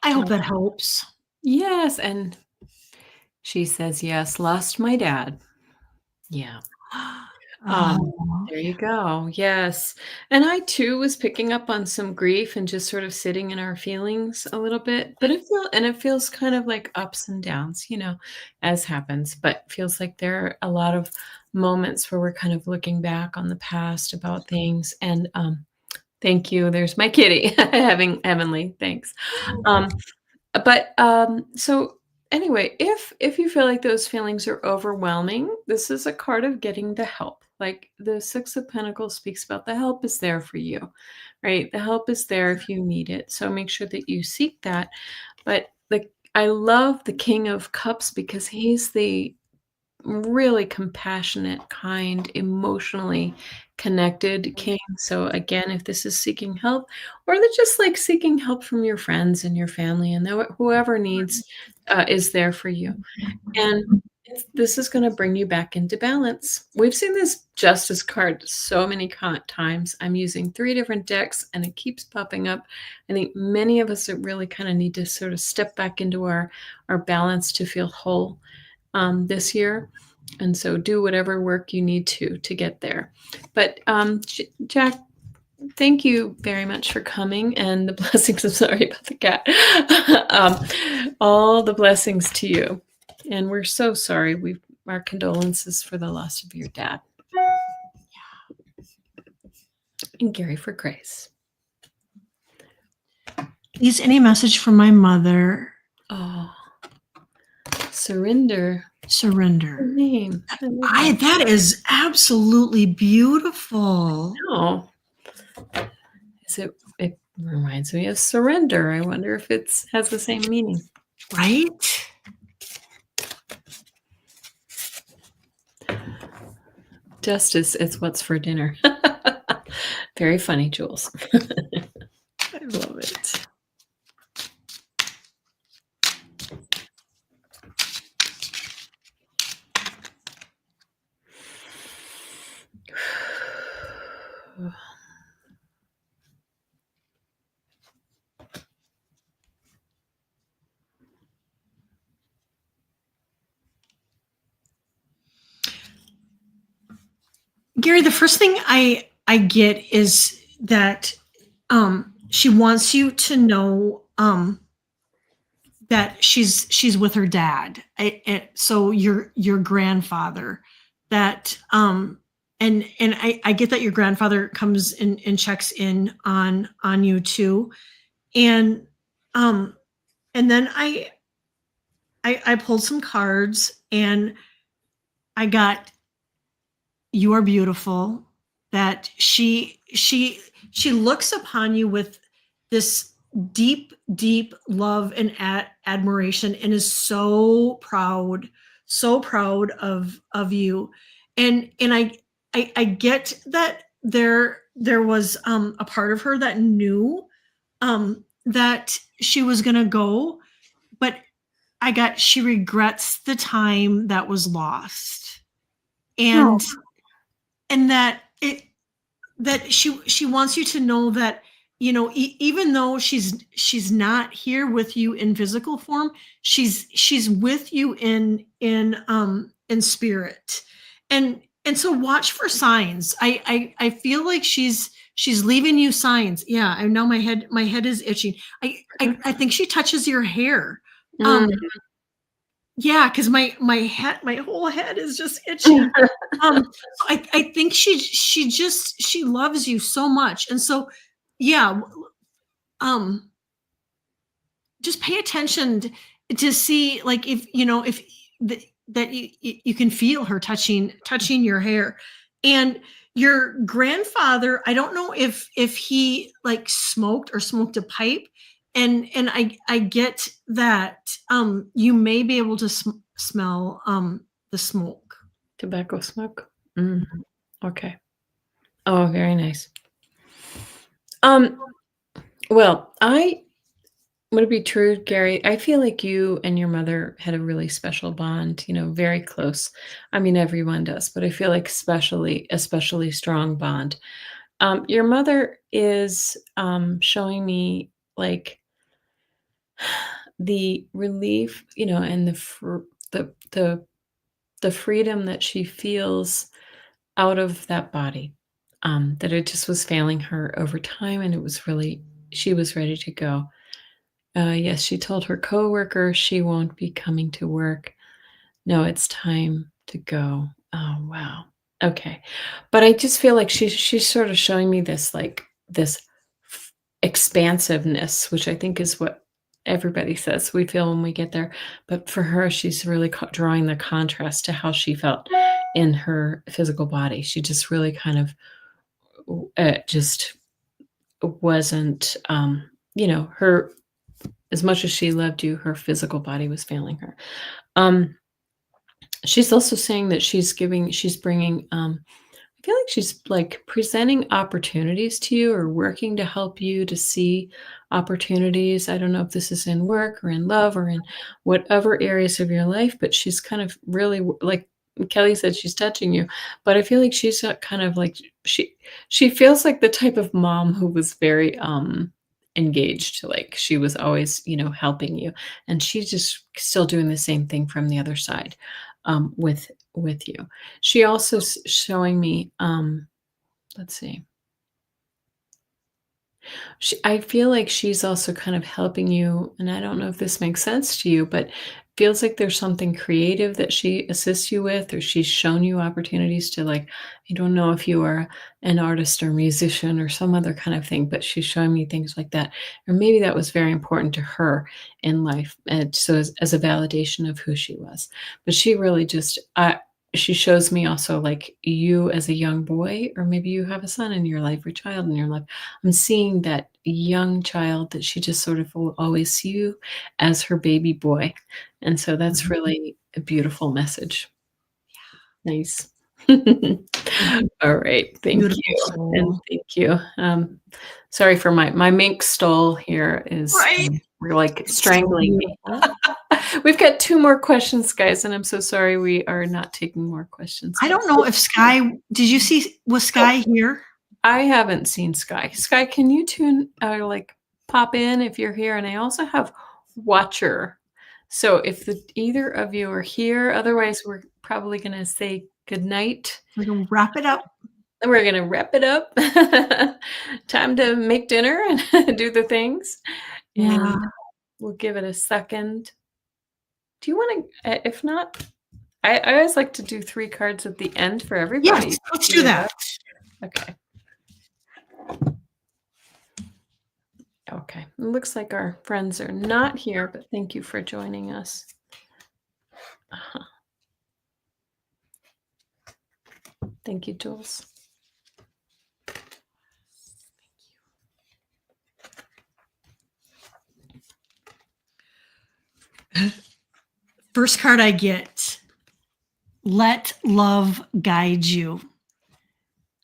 I hope that helps. Yes, and she says, yes, lost my dad. Yeah. There you go. Yes. And I too was picking up on some grief and just sort of sitting in our feelings a little bit, but it feels kind of like ups and downs, as happens, but feels like there are a lot of moments where we're kind of looking back on the past about things. And thank you. There's my kitty having Heavenly. Thanks. So anyway, if you feel like those feelings are overwhelming, this is a card of getting the help. Like the Six of Pentacles speaks about, the help is there for you, right? The help is there if you need it. So make sure that you seek that. But I love the King of Cups because he's the really compassionate, kind, emotionally connected king. So again, if this is seeking help, or they're just like seeking help from your friends and your family, and whoever needs is there for you. And this is going to bring you back into balance. We've seen this Justice card so many times. I'm using 3 different decks, and it keeps popping up. I think many of us really kind of need to sort of step back into our balance to feel whole this year. And so do whatever work you need to get there. But Jack, thank you very much for coming, and the blessings. I'm sorry about the cat. All the blessings to you. And we're so sorry. Our condolences for the loss of your dad. And Gary for grace. Please, any message from my mother? Oh, surrender. Name. That is absolutely beautiful. No. It reminds me of surrender. I wonder if it has the same meaning. Right? Justice is what's for dinner. Very funny, Jules. I love it. Gary, the first thing I get is that she wants you to know that she's with her dad. So your grandfather, that and I get that your grandfather comes and checks in on you too. And then I pulled some cards, and I got, you are beautiful, that she looks upon you with this deep love and admiration, and is so proud of you. And I get that there was a part of her that knew that she was going to go, but I got, she regrets the time that was lost. And and that she wants you to know that, even though she's not here with you in physical form, she's with you in spirit. And And so watch for signs. I feel like she's leaving you signs. Yeah, I know my head is itching. I think she touches your hair. Mm. Yeah, because my whole head is just itching. So I think she loves you so much. And so yeah, um just pay attention to see like if you know if that you can feel her touching your hair. And your grandfather, I don't know if he like smoked or smoked a pipe. And I get that you may be able to smell the smoke. Tobacco smoke. Mm. Okay. Oh, very nice. Well, I would it be true, Gary? I feel like you and your mother had a really special bond, very close. I mean, everyone does, but I feel like especially strong bond. Your mother is showing me like the relief, and the the freedom that she feels out of that body. That it just was failing her over time, and it was really she was ready to go. Yes, she told her coworker she won't be coming to work. No, it's time to go. Oh, wow. Okay. But I just feel like she's sort of showing me this like this expansiveness, which I think is what everybody says we feel when we get there. But for her, she's really drawing the contrast to how she felt in her physical body. She just really kind of just wasn't, her as much as she loved you, her physical body was failing her. Um, she's also saying that she's bringing, I feel like she's like presenting opportunities to you or working to help you to see opportunities. I don't know if this is in work or in love or in whatever areas of your life, but she's kind of really like Kelly said, she's touching you. But I feel like she's kind of like she feels like the type of mom who was very engaged. Like she was always, helping you, and she's just still doing the same thing from the other side with you. She also showing me, let's see. I feel like she's also kind of helping you, and I don't know if this makes sense to you, but feels like there's something creative that she assists you with, or she's shown you opportunities to like, I don't know if you are an artist or musician or some other kind of thing, but she's showing me things like that. Or maybe that was very important to her in life. And so as a validation of who she was. But she really just, she shows me also like you as a young boy, or maybe you have a son in your life or child in your life. I'm seeing that young child that she just sort of will always see you as her baby boy. And so that's really a beautiful message. Nice. All right. Thank Beautiful you. And soul. thank you. Sorry for my mink stole here is Right. we're like It's so strangling me. beautiful. We've got 2 more questions, guys, and I'm so sorry we are not taking more questions. I don't know if Sky, did you see, was Oh, Sky here? I haven't seen Sky. Sky, can you like pop in if you're here? And I also have Watcher. So if either of you are here, otherwise we're probably going to say good night. We're going to wrap it up. And we're going to wrap it up. Time to make dinner and do the things. Yeah. And we'll give it a second. Do you want to, if not, I always like to do 3 cards at the end for everybody. Yes, let's do that. Okay. Okay. It looks like our friends are not here, but thank you for joining us. Uh-huh. Thank you, Jules. First card I get, let love guide you.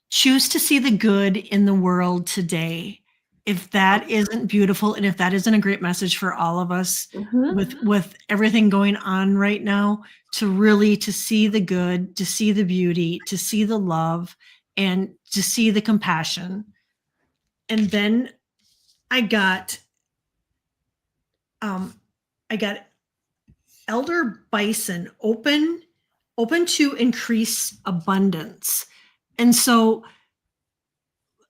Choose to see the good in the world today. If that isn't beautiful, and if that isn't a great message for all of us with everything going on right now, to see the good, to see the beauty, to see the love, and to see the compassion. And then I got Elder Bison, open open to increase abundance. And so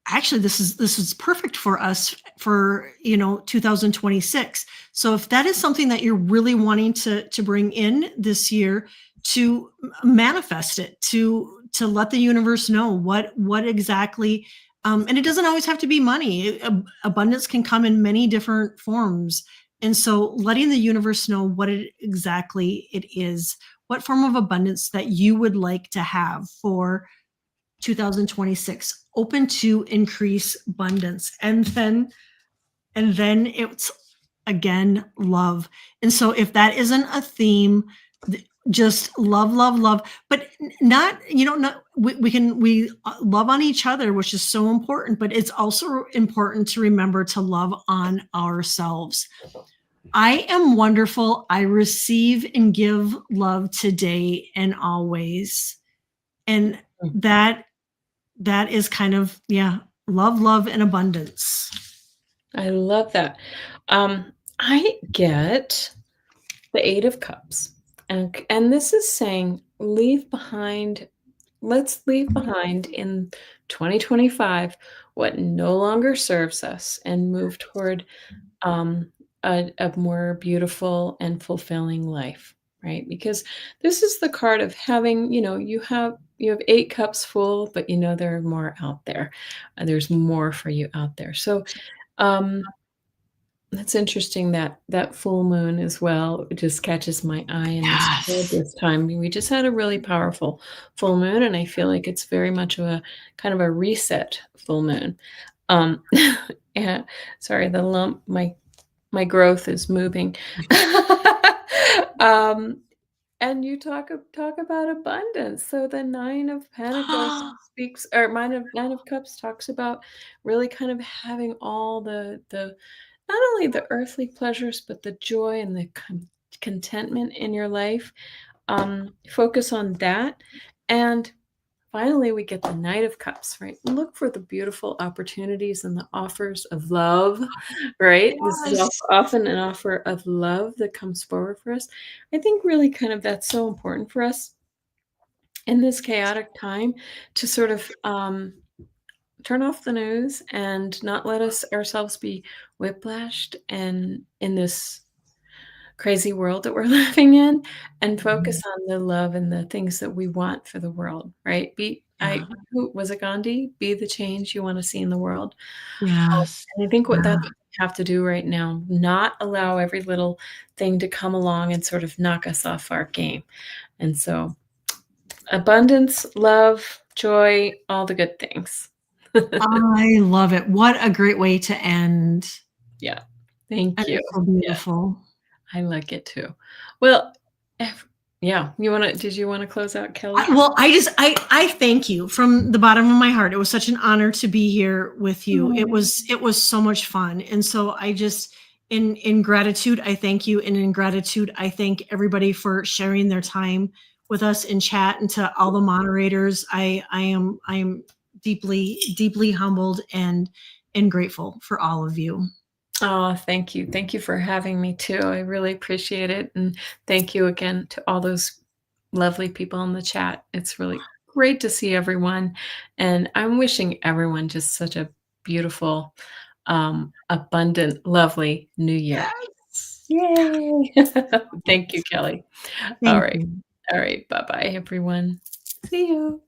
actually this is perfect for us for 2026. So if that is something that you're really wanting to bring in this year, to manifest it, to let the universe know what exactly, and it doesn't always have to be money. Abundance can come in many different forms. And so letting the universe know exactly it is, what form of abundance that you would like to have for 2026, open to increase abundance. And then it's again love. And so if that isn't a theme, just love, love, love, but not, not, we love on each other, which is so important, but it's also important to remember to love on ourselves. I am wonderful. I receive and give love today and always. And that is kind of, yeah, love, love, and abundance. I love that. I get the 8 of Cups, and this is saying let's leave behind in 2025 what no longer serves us and move toward a more beautiful and fulfilling life, right? Because this is the card of having, you have 8 cups full, but there are more out there. There's more for you out there. So um that's interesting that that full moon as well, it just catches my eye in this card Yes. this time. We just had a really powerful full moon, and I feel like it's very much of a kind of a reset full moon. Um, yeah, sorry, the lump, my growth is moving. Um, and you talk about abundance. So the 9 of Pentacles speaks, or Nine of Cups talks about really kind of having all the not only the earthly pleasures, but the joy and the contentment in your life. Focus on that. And finally, we get the Knight of Cups, right? Look for the beautiful opportunities and the offers of love, right? This is Yes. often an offer of love that comes forward for us. I think really kind of that's so important for us in this chaotic time to sort of turn off the news and not let us ourselves be whiplashed and in this crazy world that we're living in, and focus on the love and the things that we want for the world, right? Yeah. Who was it, Gandhi? Be the change you want to see in the world. Yes. And I think what Yeah. that's what we have to do right now, not allow every little thing to come along and sort of knock us off our game. And so abundance, love, joy, all the good things. I love it. What a great way to end. Yeah. And Thank you. it's so Yeah. beautiful. I like it too. Well, yeah, did you wanna close out, Kelly? Well, I thank you from the bottom of my heart. It was such an honor to be here with you. It Oh. was it was so much fun. And so I just, in gratitude, I thank you. And in gratitude, I thank everybody for sharing their time with us in chat, and to all the moderators. I am deeply, deeply humbled and grateful for all of you. Aw, thank you. Thank you for having me too. I really appreciate it, and thank you again to all those lovely people in the chat. It's really great to see everyone, and I'm wishing everyone just such a beautiful, abundant, lovely New Year. Yes. Yay. Thank you, Kelly. All Thank right. you. All right. Bye-bye, everyone. See you.